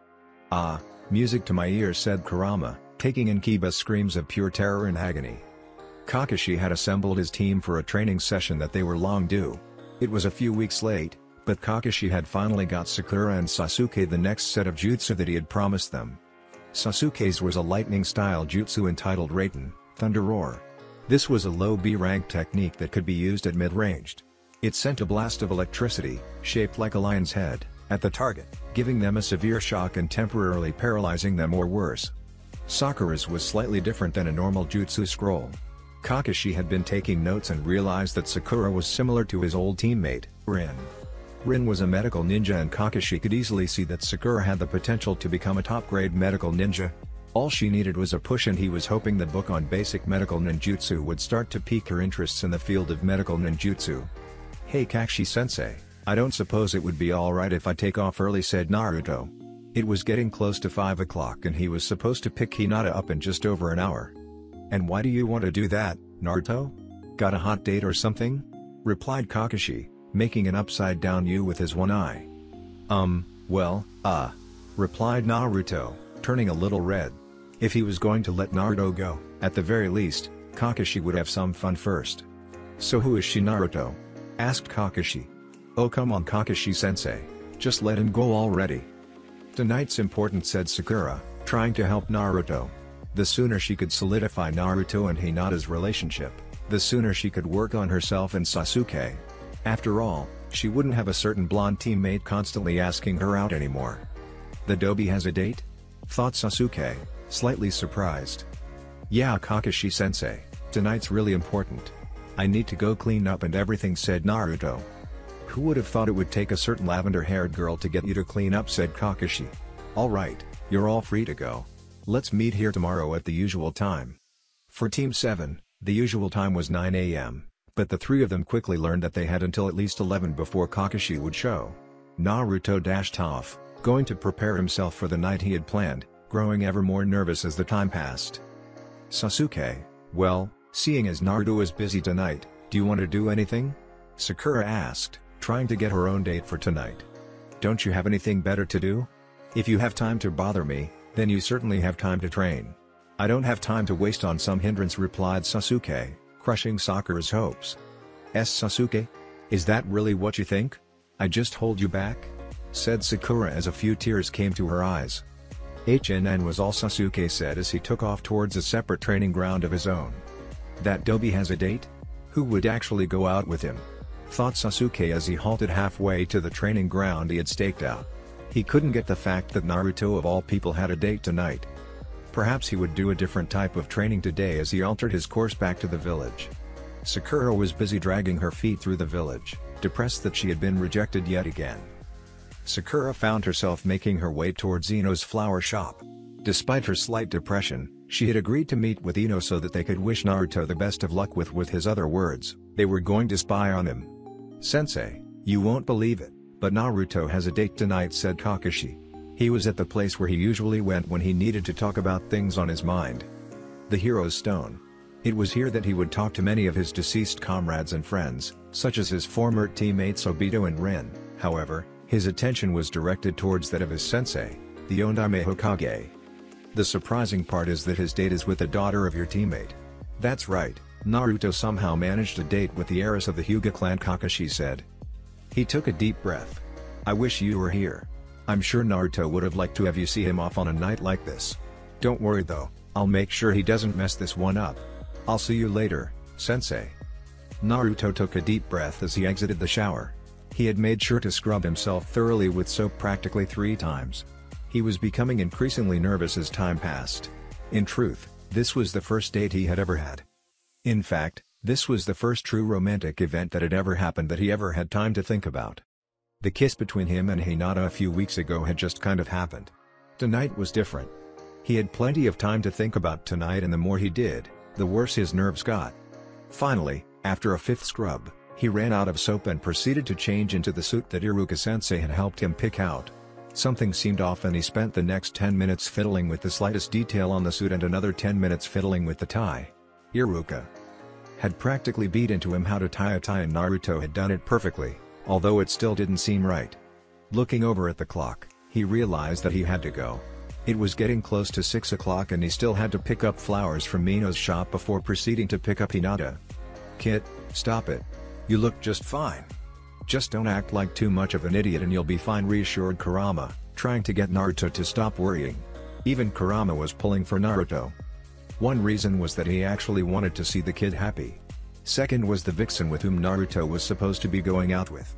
"Ah, music to my ears," said Kurama, taking in Kiba's screams of pure terror and agony. Kakashi had assembled his team for a training session that they were long due. It was a few weeks late, but Kakashi had finally got Sakura and Sasuke the next set of jutsu that he had promised them. Sasuke's was a lightning-style jutsu entitled Raiden, Thunder Roar. This was a low B-rank technique that could be used at mid-ranged. It sent a blast of electricity, shaped like a lion's head, at the target, giving them a severe shock and temporarily paralyzing them or worse. Sakura's was slightly different than a normal jutsu scroll. Kakashi had been taking notes and realized that Sakura was similar to his old teammate, Rin. Rin was a medical ninja and Kakashi could easily see that Sakura had the potential to become a top-grade medical ninja. All she needed was a push, and he was hoping the book on basic medical ninjutsu would start to pique her interests in the field of medical ninjutsu. "Hey Kakashi-sensei, I don't suppose it would be alright if I take off early," said Naruto. It was getting close to 5 o'clock and he was supposed to pick Hinata up in just over an hour. "And why do you want to do that, Naruto? Got a hot date or something?" replied Kakashi, making an upside-down U with his one eye. Replied Naruto, turning a little red. If he was going to let Naruto go, at the very least, Kakashi would have some fun first. "So who is she, Naruto?" asked Kakashi. "Oh come on Kakashi-sensei, just let him go already." "Tonight's important," said Sakura, trying to help Naruto. The sooner she could solidify Naruto and Hinata's relationship, the sooner she could work on herself and Sasuke. After all, she wouldn't have a certain blonde teammate constantly asking her out anymore. "The Dobi has a date?" thought Sasuke, slightly surprised. "Yeah Kakashi-sensei, tonight's really important. I need to go clean up and everything," said Naruto. "Who would have thought it would take a certain lavender-haired girl to get you to clean up," said Kakashi. "Alright, you're all free to go. Let's meet here tomorrow at the usual time." For Team 7, the usual time was 9 a.m., but the three of them quickly learned that they had until at least 11 before Kakashi would show. Naruto dashed off, going to prepare himself for the night he had planned, growing ever more nervous as the time passed. "Sasuke, well, seeing as Naruto is busy tonight, do you want to do anything?" Sakura asked, trying to get her own date for tonight. "Don't you have anything better to do? If you have time to bother me, then you certainly have time to train. I don't have time to waste on some hindrance," replied Sasuke, crushing Sakura's hopes. "Sasuke? Is that really what you think? I just hold you back?" said Sakura as a few tears came to her eyes. "HNN was all Sasuke said as he took off towards a separate training ground of his own. That Dobi has a date? Who would actually go out with him? Thought Sasuke as he halted halfway to the training ground he had staked out. He couldn't get the fact that Naruto of all people had a date tonight. Perhaps he would do a different type of training today as he altered his course back to the village. Sakura was busy dragging her feet through the village, depressed that she had been rejected yet again. Sakura found herself making her way towards Ino's flower shop. Despite her slight depression, she had agreed to meet with Ino so that they could wish Naruto the best of luck. With his other words, they were going to spy on him. "Sensei, you won't believe it, but Naruto has a date tonight," said Kakashi. He was at the place where he usually went when he needed to talk about things on his mind. The Hero's Stone. It was here that he would talk to many of his deceased comrades and friends, such as his former teammates Obito and Rin. However, his attention was directed towards that of his sensei, the Ondaime Hokage. "The surprising part is that his date is with the daughter of your teammate." "That's right, Naruto somehow managed a date with the heiress of the Hyuga clan," Kakashi said. He took a deep breath. "I wish you were here. I'm sure Naruto would have liked to have you see him off on a night like this. Don't worry though, I'll make sure he doesn't mess this one up. I'll see you later, sensei." Naruto took a deep breath as he exited the shower. He had made sure to scrub himself thoroughly with soap practically 3 times. He was becoming increasingly nervous as time passed. In truth, this was the first date he had ever had. In fact, this was the first true romantic event that had ever happened that he ever had time to think about. The kiss between him and Hinata a few weeks ago had just kind of happened. Tonight was different. He had plenty of time to think about tonight, and the more he did, the worse his nerves got. Finally, after a 5th scrub, he ran out of soap and proceeded to change into the suit that Iruka-sensei had helped him pick out. Something seemed off and he spent the next 10 minutes fiddling with the slightest detail on the suit and another 10 minutes fiddling with the tie. "Iruka. had practically beat into him how to tie a tie, and Naruto had done it perfectly, although it still didn't seem right. Looking over at the clock, he realized that he had to go. It was getting close to 6 o'clock and he still had to pick up flowers from Ino's shop before proceeding to pick up Hinata. "Kid, stop it. You look just fine. Just don't act like too much of an idiot and you'll be fine," reassured Kurama, trying to get Naruto to stop worrying. Even Kurama was pulling for Naruto. One reason was that he actually wanted to see the kid happy. Second was the vixen with whom Naruto was supposed to be going out with.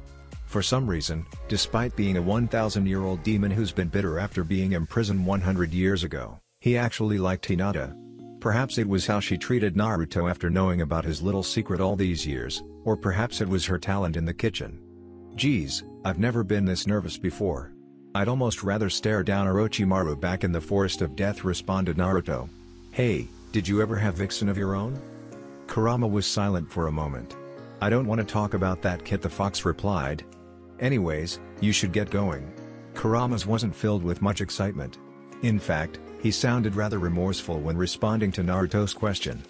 For some reason, despite being a 1,000-year-old demon who's been bitter after being imprisoned 100 years ago, he actually liked Hinata. Perhaps it was how she treated Naruto after knowing about his little secret all these years, or perhaps it was her talent in the kitchen. "Geez, I've never been this nervous before. I'd almost rather stare down Orochimaru back in the Forest of Death," responded Naruto. "Hey, did you ever have vixen of your own?" Kurama was silent for a moment. "I don't want to talk about that," Kit the Fox replied. "Anyways, you should get going." Kurama's wasn't filled with much excitement. In fact, he sounded rather remorseful when responding to Naruto's question.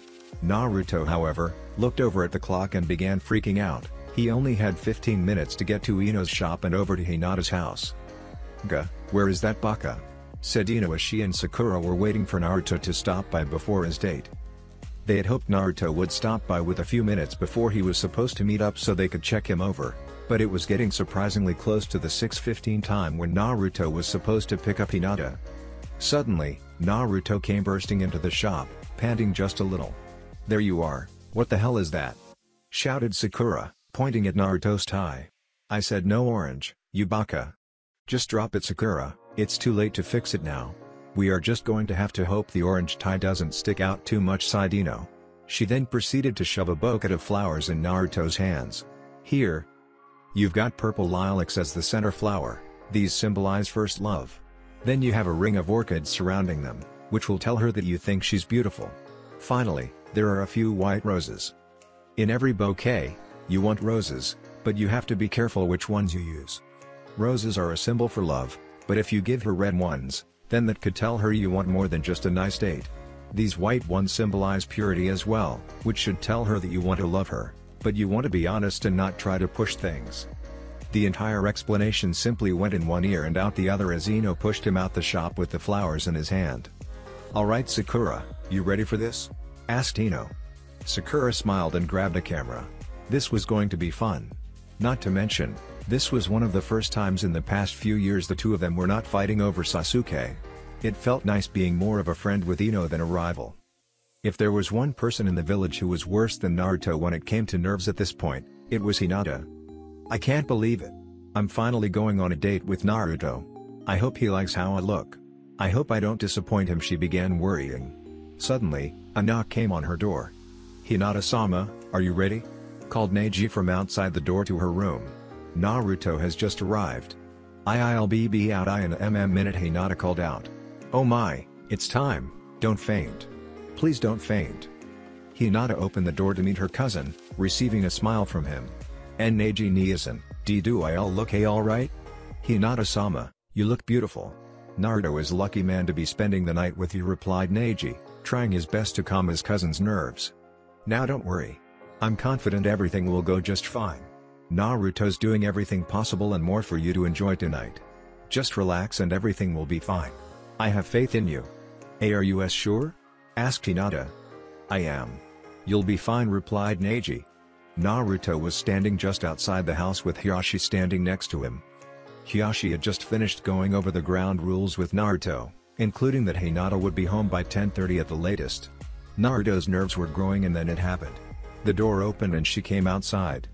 Naruto, however, looked over at the clock and began freaking out. He only had 15 minutes to get to Ino's shop and over to Hinata's house. "Ga, where is that baka?" said Ino as she and Sakura were waiting for Naruto to stop by before his date. They had hoped Naruto would stop by with a few minutes before he was supposed to meet up so they could check him over, but it was getting surprisingly close to the 6:15 time when Naruto was supposed to pick up Hinata. Suddenly, Naruto came bursting into the shop, panting just a little. "There you are, what the hell is that?" shouted Sakura, pointing at Naruto's tie. "I said no orange, you baka. Just drop it, Sakura, it's too late to fix it now. We are just going to have to hope the orange tie doesn't stick out too much," sighed Ino. She then proceeded to shove a bouquet of flowers in Naruto's hands. "Here. You've got purple lilacs as the center flower, these symbolize first love. Then you have a ring of orchids surrounding them, which will tell her that you think she's beautiful. Finally, there are a few white roses. In every bouquet, you want roses, but you have to be careful which ones you use. Roses are a symbol for love, but if you give her red ones, then that could tell her you want more than just a nice date. These white ones symbolize purity as well, which should tell her that you want to love her, but you want to be honest and not try to push things." The entire explanation simply went in one ear and out the other as Ino pushed him out the shop with the flowers in his hand. "Alright Sakura, you ready for this?" asked Ino. Sakura smiled and grabbed a camera. This was going to be fun. Not to mention, this was one of the first times in the past few years the two of them were not fighting over Sasuke. It felt nice being more of a friend with Ino than a rival. If there was one person in the village who was worse than Naruto when it came to nerves at this point, it was Hinata. "I can't believe it. I'm finally going on a date with Naruto. I hope he likes how I look. I hope I don't disappoint him," she began worrying. Suddenly, a knock came on her door. "Hinata-sama, are you ready?" called Neji from outside the door to her room. "Naruto has just arrived." I'll be out in a minute," Hinata called out. "Oh my, it's time, don't faint. Please don't faint." Hinata opened the door to meet her cousin, receiving a smile from him. "And Neji Niasen, do I all look alright?" "Hinata-sama, you look beautiful. Naruto is a lucky man to be spending the night with you," replied Neji, trying his best to calm his cousin's nerves. "Now don't worry. I'm confident everything will go just fine. Naruto's doing everything possible and more for you to enjoy tonight. Just relax and everything will be fine. I have faith in you." Are you sure?" asked Hinata. "I am. You'll be fine," replied Neji. Naruto was standing just outside the house with Hiyashi standing next to him. Hiyashi had just finished going over the ground rules with Naruto, including that Hinata would be home by 10:30 at the latest. Naruto's nerves were growing and then it happened. The door opened and she came outside.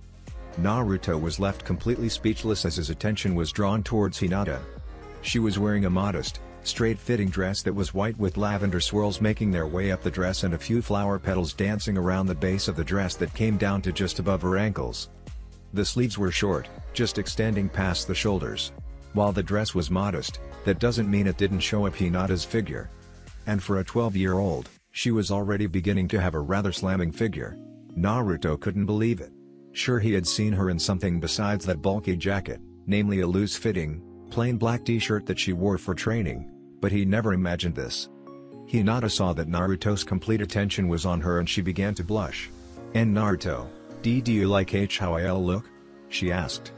Naruto was left completely speechless as his attention was drawn towards Hinata. She was wearing a modest, straight-fitting dress that was white with lavender swirls making their way up the dress and a few flower petals dancing around the base of the dress that came down to just above her ankles. The sleeves were short, just extending past the shoulders. While the dress was modest, that doesn't mean it didn't show up Hinata's figure. And for a 12-year-old, she was already beginning to have a rather slamming figure. Naruto couldn't believe it. Sure, he had seen her in something besides that bulky jacket, namely a loose-fitting, plain black t-shirt that she wore for training, but he never imagined this. Hinata saw that Naruto's complete attention was on her and she began to blush. And Naruto, do you like how I'll look? She asked.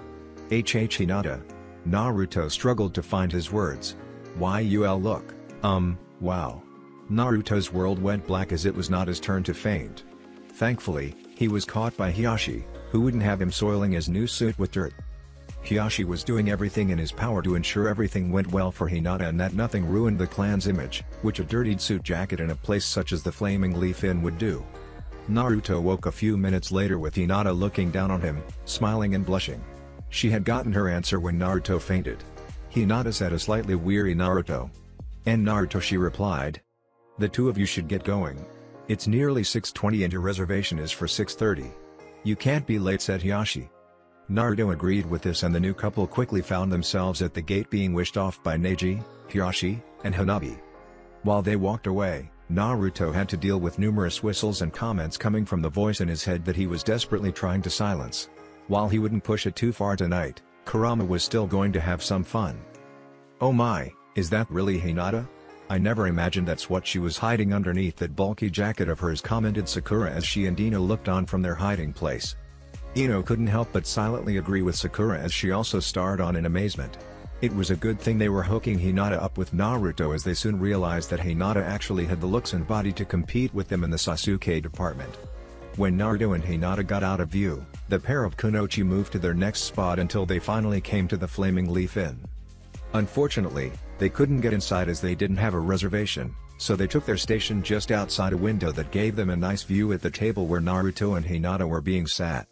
Hinata. Naruto struggled to find his words. Why you'll look, wow. Naruto's world went black as it was not his turn to faint. Thankfully, he was caught by Hiashi, who wouldn't have him soiling his new suit with dirt. Hiashi was doing everything in his power to ensure everything went well for Hinata and that nothing ruined the clan's image, which a dirtied suit jacket in a place such as the Flaming Leaf Inn would do. Naruto woke a few minutes later with Hinata looking down on him, smiling and blushing. She had gotten her answer when Naruto fainted. Hinata said a slightly weary Naruto. And Naruto, she replied. The two of you should get going. It's nearly 6:20 and your reservation is for 6:30. You can't be late, said Hiashi. Naruto agreed with this and the new couple quickly found themselves at the gate being wished off by Neji, Hiashi, and Hanabi. While they walked away, Naruto had to deal with numerous whistles and comments coming from the voice in his head that he was desperately trying to silence. While he wouldn't push it too far tonight, Kurama was still going to have some fun. Oh my, is that really Hinata? I never imagined that's what she was hiding underneath that bulky jacket of hers, commented Sakura as she and Ino looked on from their hiding place. Ino couldn't help but silently agree with Sakura as she also stared on in amazement. It was a good thing they were hooking Hinata up with Naruto, as they soon realized that Hinata actually had the looks and body to compete with them in the Sasuke department. When Naruto and Hinata got out of view, the pair of kunoichi moved to their next spot until they finally came to the Flaming Leaf Inn. Unfortunately, they couldn't get inside as they didn't have a reservation, so they took their station just outside a window that gave them a nice view at the table where Naruto and Hinata were being sat.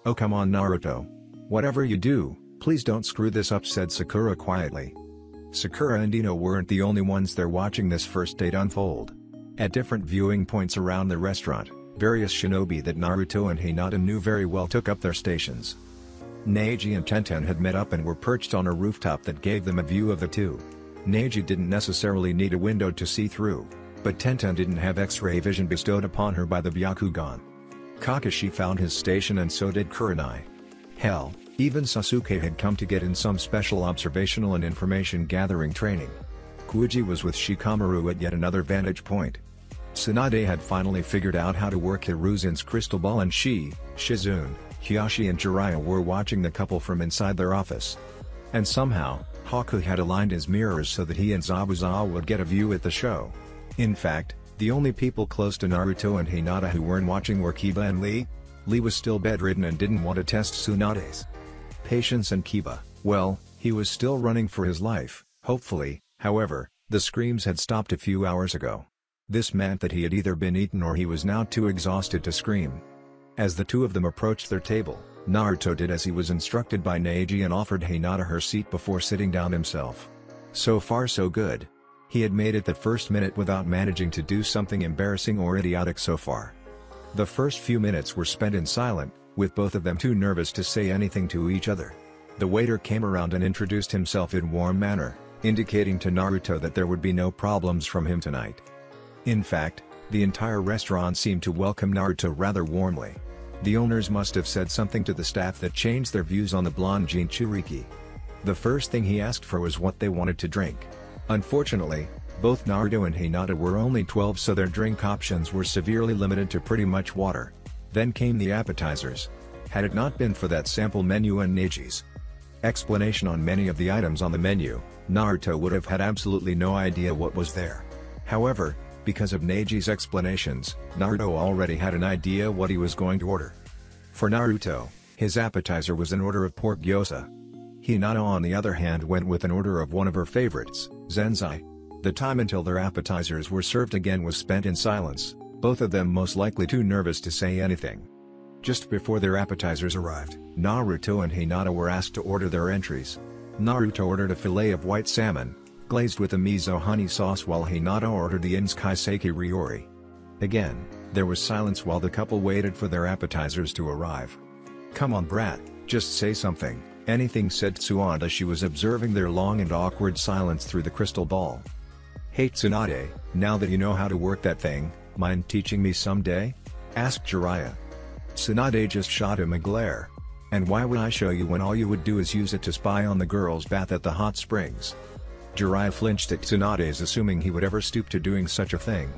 Oh come on Naruto. Whatever you do, please don't screw this up, said Sakura quietly. Sakura and Ino weren't the only ones there watching this first date unfold. At different viewing points around the restaurant, various shinobi that Naruto and Hinata knew very well took up their stations. Neji and Tenten had met up and were perched on a rooftop that gave them a view of the two. Neji didn't necessarily need a window to see through, but Tenten didn't have X-ray vision bestowed upon her by the Byakugan. Kakashi found his station and so did Kurenai. Hell, even Sasuke had come to get in some special observational and information gathering training. Kuji was with Shikamaru at yet another vantage point. Tsunade had finally figured out how to work Hiruzen's crystal ball, and Shizune, Hiashi and Jiraiya were watching the couple from inside their office. And somehow, Haku had aligned his mirrors so that he and Zabuza would get a view at the show. In fact, the only people close to Naruto and Hinata who weren't watching were Kiba and Lee. Lee was still bedridden and didn't want to test Tsunade's patience, and Kiba, well, he was still running for his life, hopefully. However, the screams had stopped a few hours ago. This meant that he had either been eaten or he was now too exhausted to scream. As the two of them approached their table, Naruto did as he was instructed by Neji and offered Hinata her seat before sitting down himself. So far so good. He had made it the first minute without managing to do something embarrassing or idiotic so far. The first few minutes were spent in silence, with both of them too nervous to say anything to each other. The waiter came around and introduced himself in warm manner, indicating to Naruto that there would be no problems from him tonight. In fact, the entire restaurant seemed to welcome Naruto rather warmly. The owners must have said something to the staff that changed their views on the blonde Jinchuriki. The first thing he asked for was what they wanted to drink. Unfortunately, both Naruto and Hinata were only 12, so their drink options were severely limited to pretty much water. Then came the appetizers. Had it not been for that sample menu and Neji's explanation on many of the items on the menu, Naruto would have had absolutely no idea what was there. However, because of Neji's explanations, Naruto already had an idea what he was going to order. For Naruto, his appetizer was an order of pork gyoza. Hinata on the other hand went with an order of one of her favorites, zenzai. The time until their appetizers were served again was spent in silence, both of them most likely too nervous to say anything. Just before their appetizers arrived, Naruto and Hinata were asked to order their entries. Naruto ordered a fillet of white salmon, glazed with a miso honey sauce, while Hinata ordered the inn's kaiseki ryori. Again, there was silence while the couple waited for their appetizers to arrive. "Come on brat, just say something, anything," said Tsuade as she was observing their long and awkward silence through the crystal ball. "Hey Tsunade, now that you know how to work that thing, mind teaching me someday?" asked Jiraiya. Tsunade just shot him a glare. "And why would I show you when all you would do is use it to spy on the girls' bath at the hot springs?" Jiraiya flinched at Tsunade's assuming he would ever stoop to doing such a thing.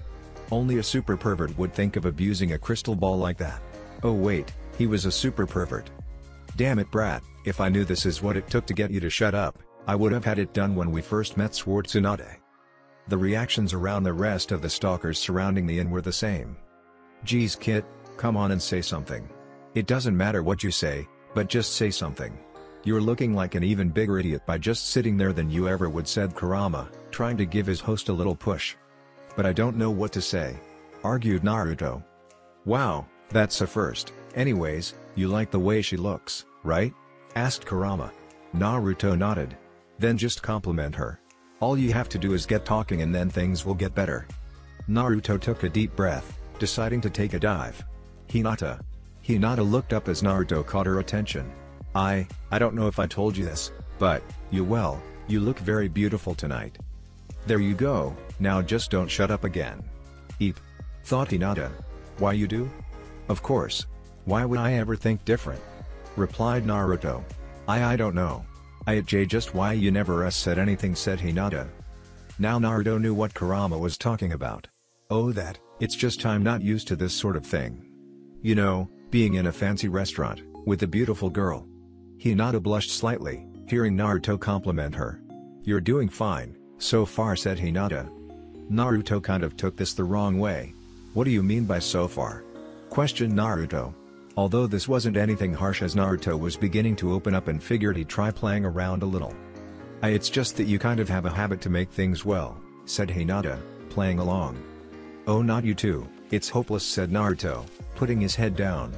Only a super pervert would think of abusing a crystal ball like that. Oh wait, he was a super pervert. Damn it brat, if I knew this is what it took to get you to shut up, I would have had it done when we first met, swore Tsunade. The reactions around the rest of the stalkers surrounding the inn were the same. Geez kid, come on and say something. It doesn't matter what you say, but just say something. You're looking like an even bigger idiot by just sitting there than you ever would, said Kurama, trying to give his host a little push. But I don't know what to say, argued Naruto. Wow, that's a first. Anyways, you like the way she looks, right? Asked Kurama. Naruto nodded. Then just compliment her. All you have to do is get talking and then things will get better. Naruto took a deep breath, deciding to take a dive. Hinata. Hinata looked up as Naruto caught her attention. I don't know if I told you this, but, you look very beautiful tonight. There you go, now just don't shut up again. Eep. Thought Hinata. Why you do? Of course. Why would I ever think different? Replied Naruto. I don't know. Just why you never said anything, said Hinata. Now Naruto knew what Kurama was talking about. Oh that, it's just I'm not used to this sort of thing. You know, being in a fancy restaurant, with a beautiful girl. Hinata blushed slightly, hearing Naruto compliment her. You're doing fine, so far, said Hinata. Naruto kind of took this the wrong way. What do you mean by so far? Questioned Naruto. Although this wasn't anything harsh, as Naruto was beginning to open up and figured he'd try playing around a little. It's just that you kind of have a habit to make things well, said Hinata, playing along. Oh not you too, it's hopeless, said Naruto, putting his head down.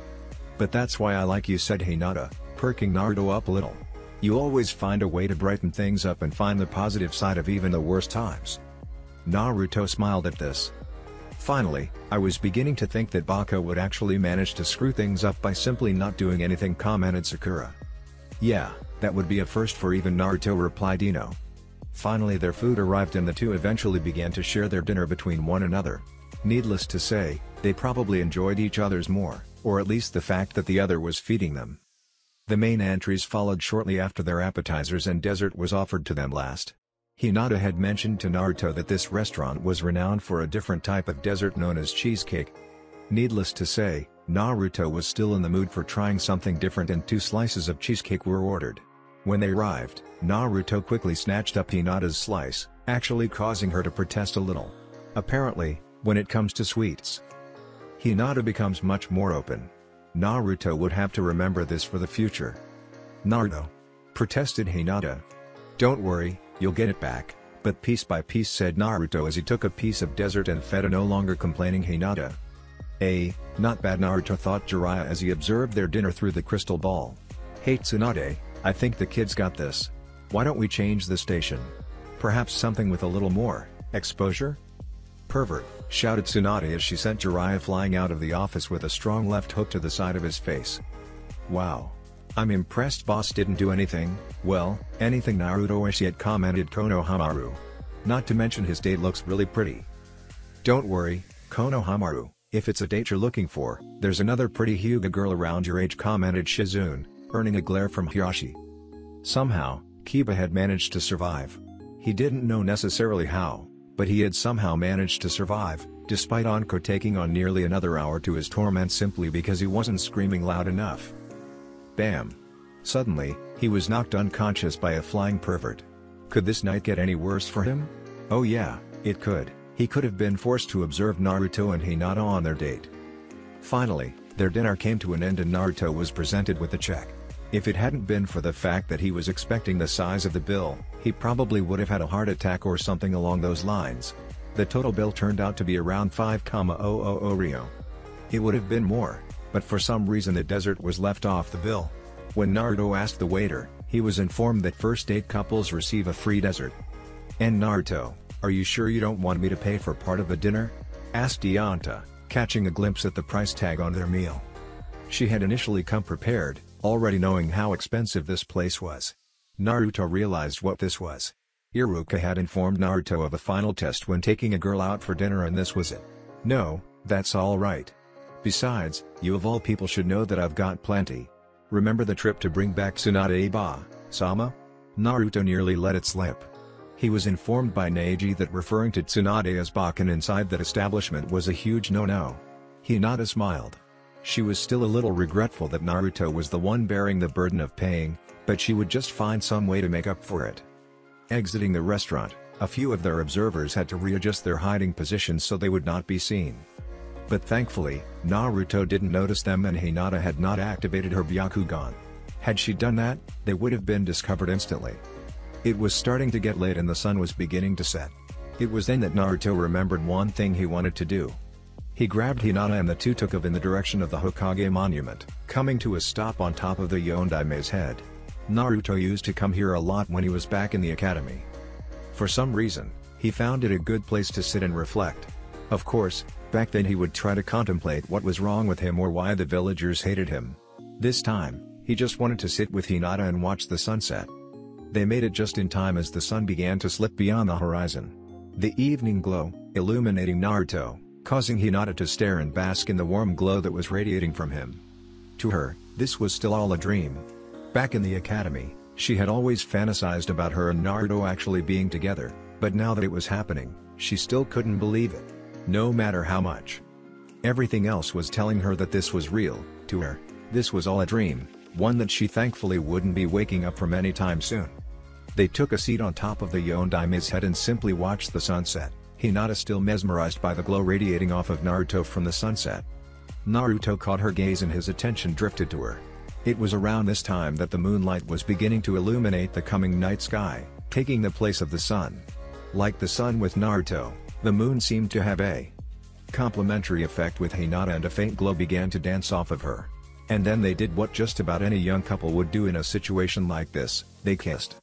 But that's why I like you, said Hinata, perking Naruto up a little. You always find a way to brighten things up and find the positive side of even the worst times. Naruto smiled at this. Finally, I was beginning to think that Baka would actually manage to screw things up by simply not doing anything, commented Sakura. Yeah, that would be a first for even Naruto, replied Ino. Finally their food arrived and the two eventually began to share their dinner between one another. Needless to say, they probably enjoyed each other's more, or at least the fact that the other was feeding them. The main entries followed shortly after their appetizers, and dessert was offered to them last. Hinata had mentioned to Naruto that this restaurant was renowned for a different type of dessert known as cheesecake. Needless to say, Naruto was still in the mood for trying something different, and 2 slices of cheesecake were ordered. When they arrived, Naruto quickly snatched up Hinata's slice, actually causing her to protest a little. Apparently, when it comes to sweets, Hinata becomes much more open. Naruto would have to remember this for the future. Naruto, protested Hinata. Don't worry, you'll get it back, but piece by piece, said Naruto as he took a piece of dessert and fed a no longer complaining Hinata. Not bad, Naruto thought Jiraiya as he observed their dinner through the crystal ball. Hey Tsunade, I think the kids got this. Why don't we change the station? Perhaps something with a little more exposure? Pervert, shouted Tsunade as she sent Jiraiya flying out of the office with a strong left hook to the side of his face. Wow. I'm impressed boss didn't do anything, well, anything, Naruto wish he had, commented Konohamaru. Not to mention his date looks really pretty. Don't worry, Konohamaru, if it's a date you're looking for, there's another pretty Hyuga girl around your age, commented Shizune, earning a glare from Hiyashi. Somehow, Kiba had managed to survive. He didn't know necessarily how, but he had somehow managed to survive, despite Anko taking on nearly another hour to his torment simply because he wasn't screaming loud enough. Bam! Suddenly, he was knocked unconscious by a flying pervert. Could this night get any worse for him? Oh yeah, it could. He could have been forced to observe Naruto and Hinata on their date. Finally, their dinner came to an end and Naruto was presented with a check. If it hadn't been for the fact that he was expecting the size of the bill, he probably would have had a heart attack or something along those lines. The total bill turned out to be around 5,000 Ryo. It would have been more, but for some reason the dessert was left off the bill. When Naruto asked the waiter, he was informed that first date couples receive a free dessert. And Naruto, are you sure you don't want me to pay for part of the dinner? Asked Ianta, catching a glimpse at the price tag on their meal. She had initially come prepared, already knowing how expensive this place was. Naruto realized what this was. Iruka had informed Naruto of a final test when taking a girl out for dinner, and this was it. No, that's alright. Besides, you of all people should know that I've got plenty. Remember the trip to bring back Tsunade-sama? Naruto nearly let it slip. He was informed by Neji that referring to Tsunade as Bakan inside that establishment was a huge no-no. Hinata smiled. She was still a little regretful that Naruto was the one bearing the burden of paying, but she would just find some way to make up for it. Exiting the restaurant, a few of their observers had to readjust their hiding positions so they would not be seen. But thankfully, Naruto didn't notice them and Hinata had not activated her Byakugan. Had she done that, they would have been discovered instantly. It was starting to get late and the sun was beginning to set. It was then that Naruto remembered one thing he wanted to do. He grabbed Hinata and the two took off in the direction of the Hokage monument, coming to a stop on top of the Yondame's head. Naruto used to come here a lot when he was back in the academy. For some reason, he found it a good place to sit and reflect. Of course, back then he would try to contemplate what was wrong with him or why the villagers hated him. This time, he just wanted to sit with Hinata and watch the sunset. They made it just in time as the sun began to slip beyond the horizon. The evening glow, illuminating Naruto, causing Hinata to stare and bask in the warm glow that was radiating from him. To her, this was still all a dream. Back in the academy, she had always fantasized about her and Naruto actually being together, but now that it was happening, she still couldn't believe it. No matter how much everything else was telling her that this was real, to her, this was all a dream, one that she thankfully wouldn't be waking up from anytime soon. They took a seat on top of the Yondame's head and simply watched the sunset, Hinata still mesmerized by the glow radiating off of Naruto from the sunset. Naruto caught her gaze and his attention drifted to her. It was around this time that the moonlight was beginning to illuminate the coming night sky, taking the place of the sun. Like the sun with Naruto, the moon seemed to have a complementary effect with Hinata and a faint glow began to dance off of her. And then they did what just about any young couple would do in a situation like this, they kissed.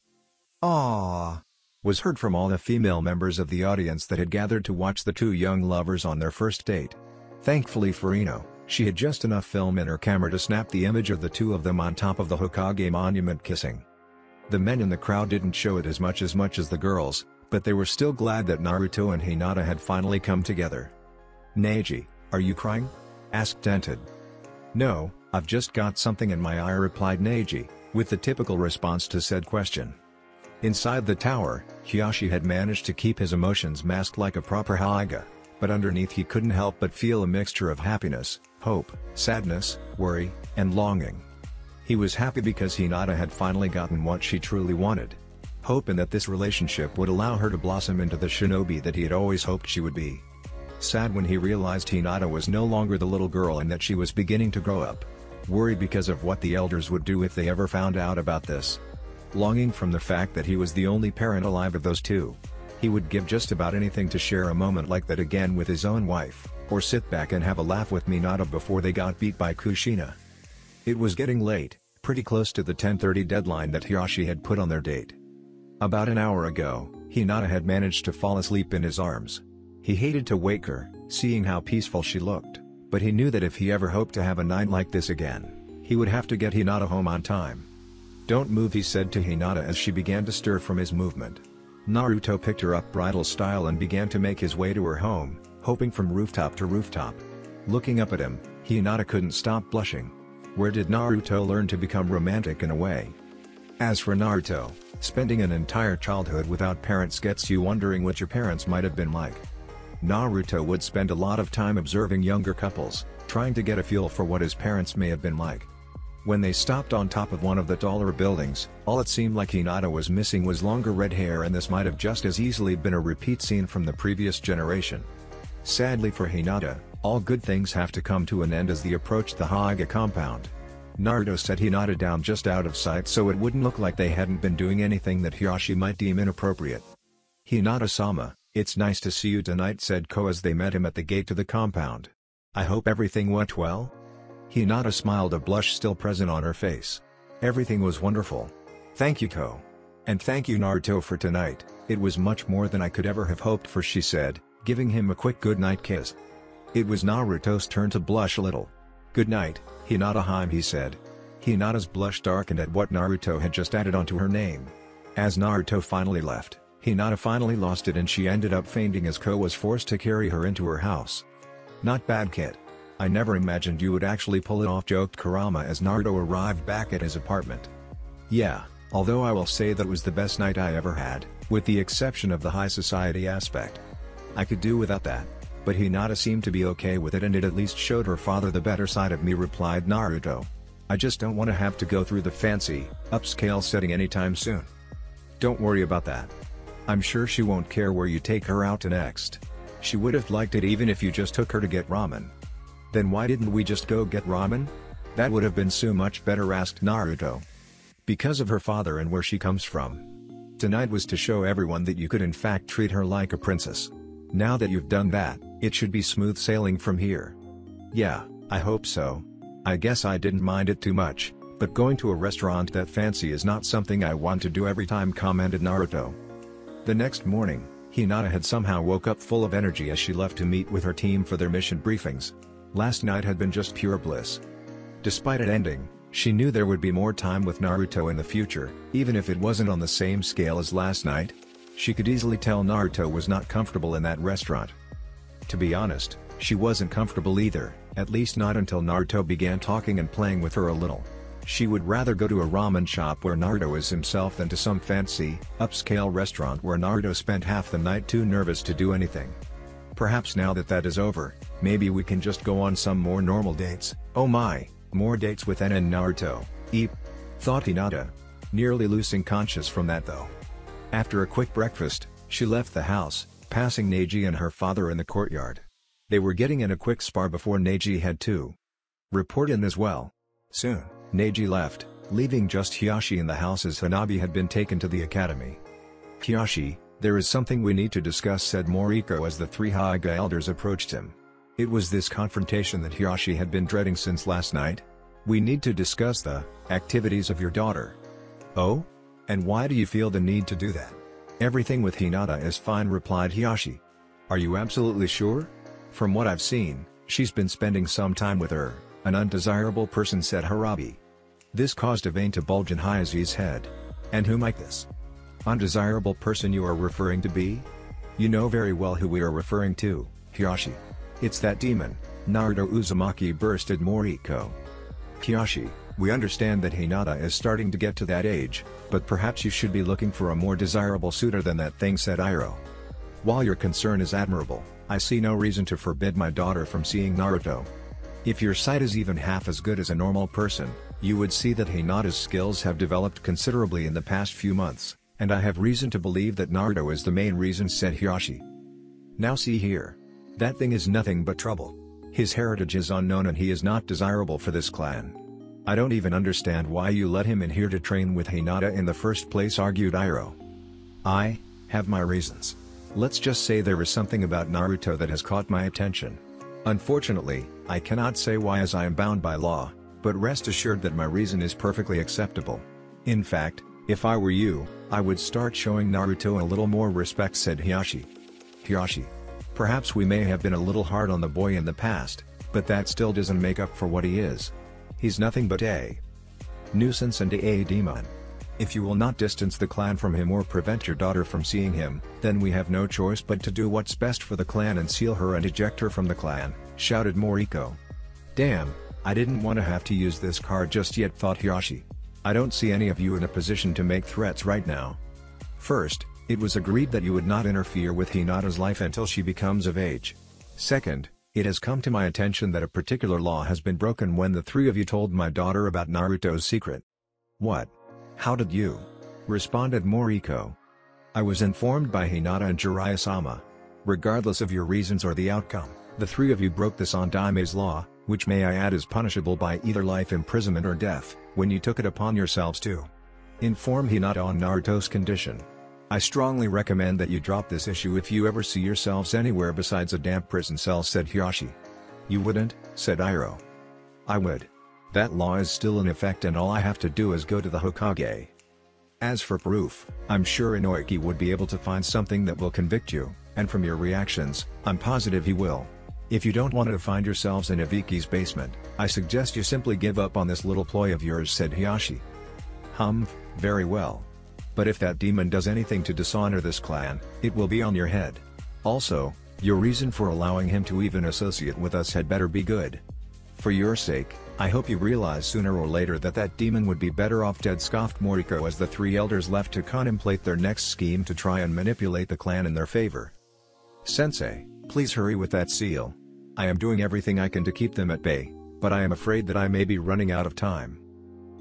"Aww," was heard from all the female members of the audience that had gathered to watch the two young lovers on their first date. Thankfully for Ino, she had just enough film in her camera to snap the image of the two of them on top of the Hokage monument kissing. The men in the crowd didn't show it as much as the girls, but they were still glad that Naruto and Hinata had finally come together. "Neji, are you crying?" asked Dented. "No, I've just got something in my eye," replied Neji, with the typical response to said question. Inside the tower, Hiyashi had managed to keep his emotions masked like a proper Hokage, but underneath he couldn't help but feel a mixture of happiness, hope, sadness, worry, and longing. He was happy because Hinata had finally gotten what she truly wanted. Hope in that this relationship would allow her to blossom into the shinobi that he had always hoped she would be. Sad when he realized Hinata was no longer the little girl and that she was beginning to grow up. Worried because of what the elders would do if they ever found out about this. Longing from the fact that he was the only parent alive of those two. He would give just about anything to share a moment like that again with his own wife, or sit back and have a laugh with Hinata before they got beat by Kushina. It was getting late, pretty close to the 10:30 deadline that Hiyashi had put on their date. About an hour ago, Hinata had managed to fall asleep in his arms. He hated to wake her, seeing how peaceful she looked, but he knew that if he ever hoped to have a night like this again, he would have to get Hinata home on time. "Don't move," he said to Hinata as she began to stir from his movement. Naruto picked her up bridal style and began to make his way to her home, hopping from rooftop to rooftop. Looking up at him, Hinata couldn't stop blushing. Where did Naruto learn to become romantic in a way? As for Naruto, spending an entire childhood without parents gets you wondering what your parents might have been like. Naruto would spend a lot of time observing younger couples, trying to get a feel for what his parents may have been like. When they stopped on top of one of the taller buildings, all it seemed like Hinata was missing was longer red hair, and this might have just as easily been a repeat scene from the previous generation. Sadly for Hinata, all good things have to come to an end as they approached the Hokage compound. Naruto set Hinata down just out of sight so it wouldn't look like they hadn't been doing anything that Hiyashi might deem inappropriate. "Hinata-sama, it's nice to see you tonight," said Ko as they met him at the gate to the compound. "I hope everything went well?" Hinata smiled, a blush still present on her face. "Everything was wonderful. Thank you, Ko. And thank you, Naruto, for tonight. It was much more than I could ever have hoped for," she said, giving him a quick goodnight kiss. It was Naruto's turn to blush a little. "Good night, Hinata-hime," he said. Hinata's blush darkened at what Naruto had just added onto her name. As Naruto finally left, Hinata finally lost it and she ended up fainting as Ko was forced to carry her into her house. "Not bad, kid. I never imagined you would actually pull it off," joked Kurama as Naruto arrived back at his apartment. "Yeah, although I will say that was the best night I ever had, with the exception of the high society aspect. I could do without that. But Hinata seemed to be okay with it, and it at least showed her father the better side of me, replied Naruto. I just don't want to have to go through the fancy, upscale setting anytime soon. Don't worry about that. I'm sure she won't care where you take her out to next. She would have liked it even if you just took her to get ramen. Then why didn't we just go get ramen? That would have been so much better, asked Naruto. Because of her father and where she comes from. Tonight was to show everyone that you could in fact treat her like a princess. Now that you've done that, it should be smooth sailing from here. Yeah, I hope so. I guess I didn't mind it too much, but going to a restaurant that fancy is not something I want to do every time, commented Naruto. The next morning, Hinata had somehow woke up full of energy as she left to meet with her team for their mission briefings. Last night had been just pure bliss. Despite it ending, she knew there would be more time with Naruto in the future, even if it wasn't on the same scale as last night. She could easily tell Naruto was not comfortable in that restaurant. To be honest, she wasn't comfortable either, at least not until Naruto began talking and playing with her a little. She would rather go to a ramen shop where Naruto is himself than to some fancy, upscale restaurant where Naruto spent half the night too nervous to do anything. Perhaps now that that is over, maybe we can just go on some more normal dates. Oh my, more dates with N and Naruto, eep, thought Hinata. Nearly losing conscience from that though. After a quick breakfast, she left the house, passing Neji and her father in the courtyard. They were getting in a quick spar before Neji had to report in as well. Soon, Neji left, leaving just Hiyashi in the house as Hanabi had been taken to the academy. Hiyashi, there is something we need to discuss, said Moriko as the three Hokage elders approached him. It was this confrontation that Hiyashi had been dreading since last night. We need to discuss the activities of your daughter. Oh? And why do you feel the need to do that? Everything with Hinata is fine, replied Hiyashi. Are you absolutely sure? From what I've seen, she's been spending some time with her, an undesirable person, said Harabi. This caused a vein to bulge in Hiyazi's head. And who might this undesirable person you are referring to be? You know very well who we are referring to, Hiyashi. It's that demon, Naruto Uzumaki, bursted Moriko. Hiyashi, we understand that Hinata is starting to get to that age, but perhaps you should be looking for a more desirable suitor than that thing, said Iroh. While your concern is admirable, I see no reason to forbid my daughter from seeing Naruto. If your sight is even half as good as a normal person, you would see that Hinata's skills have developed considerably in the past few months, and I have reason to believe that Naruto is the main reason, said Hiyashi. Now see here. That thing is nothing but trouble. His heritage is unknown and he is not desirable for this clan. I don't even understand why you let him in here to train with Hinata in the first place, argued Iroh. I have my reasons. Let's just say there is something about Naruto that has caught my attention. Unfortunately, I cannot say why as I am bound by law, but rest assured that my reason is perfectly acceptable. In fact, if I were you, I would start showing Naruto a little more respect, said Hiyashi. Hiyashi. Perhaps we may have been a little hard on the boy in the past, but that still doesn't make up for what he is. He's nothing but a nuisance and a demon. If you will not distance the clan from him or prevent your daughter from seeing him, then we have no choice but to do what's best for the clan and seal her and eject her from the clan, shouted Moriko. Damn, I didn't want to have to use this card just yet, thought Hiyashi. I don't see any of you in a position to make threats right now. First, it was agreed that you would not interfere with Hinata's life until she becomes of age. Second, it has come to my attention that a particular law has been broken when the three of you told my daughter about Naruto's secret. What? How did you? Responded Moriko. I was informed by Hinata and Jiraiya-sama. Regardless of your reasons or the outcome, the three of you broke the Sandame's law, which may I add is punishable by either life imprisonment or death, when you took it upon yourselves to inform Hinata on Naruto's condition. I strongly recommend that you drop this issue if you ever see yourselves anywhere besides a damp prison cell, said Hiyashi. You wouldn't, said Iroh. I would. That law is still in effect and all I have to do is go to the Hokage. As for proof, I'm sure Inoiki would be able to find something that will convict you, and from your reactions, I'm positive he will. If you don't want to find yourselves in Ibiki's basement, I suggest you simply give up on this little ploy of yours, said Hiyashi. Very well. But if that demon does anything to dishonor this clan, it will be on your head. Also, your reason for allowing him to even associate with us had better be good. For your sake, I hope you realize sooner or later that that demon would be better off dead, scoffed Moriko as the three elders left to contemplate their next scheme to try and manipulate the clan in their favor. Sensei, Please hurry with that seal. I am doing everything I can to keep them at bay, but I am afraid that I may be running out of time.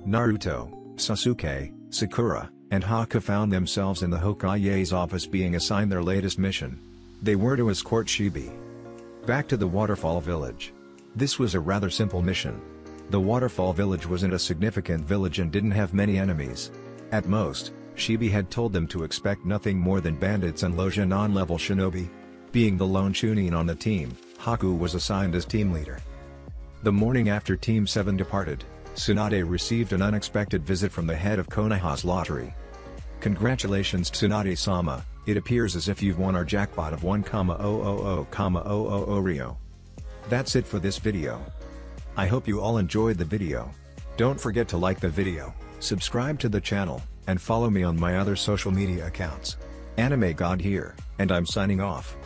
Naruto, Sasuke, Sakura, and Hokage found themselves in the Hokage's office being assigned their latest mission. They were to escort Shinobi back to the waterfall village. This was a rather simple mission. The waterfall village wasn't a significant village and didn't have many enemies. At most, Shinobi had told them to expect nothing more than bandits and low non-level shinobi. Being the lone chunin on the team, Haku was assigned as team leader. The morning after Team 7 departed, Tsunade received an unexpected visit from the head of Konoha's lottery. "Congratulations Tsunade-sama, it appears as if you've won our jackpot of 1,000,000 Rio. That's it for this video. I hope you all enjoyed the video. Don't forget to like the video, subscribe to the channel, and follow me on my other social media accounts. Anime God here, and I'm signing off.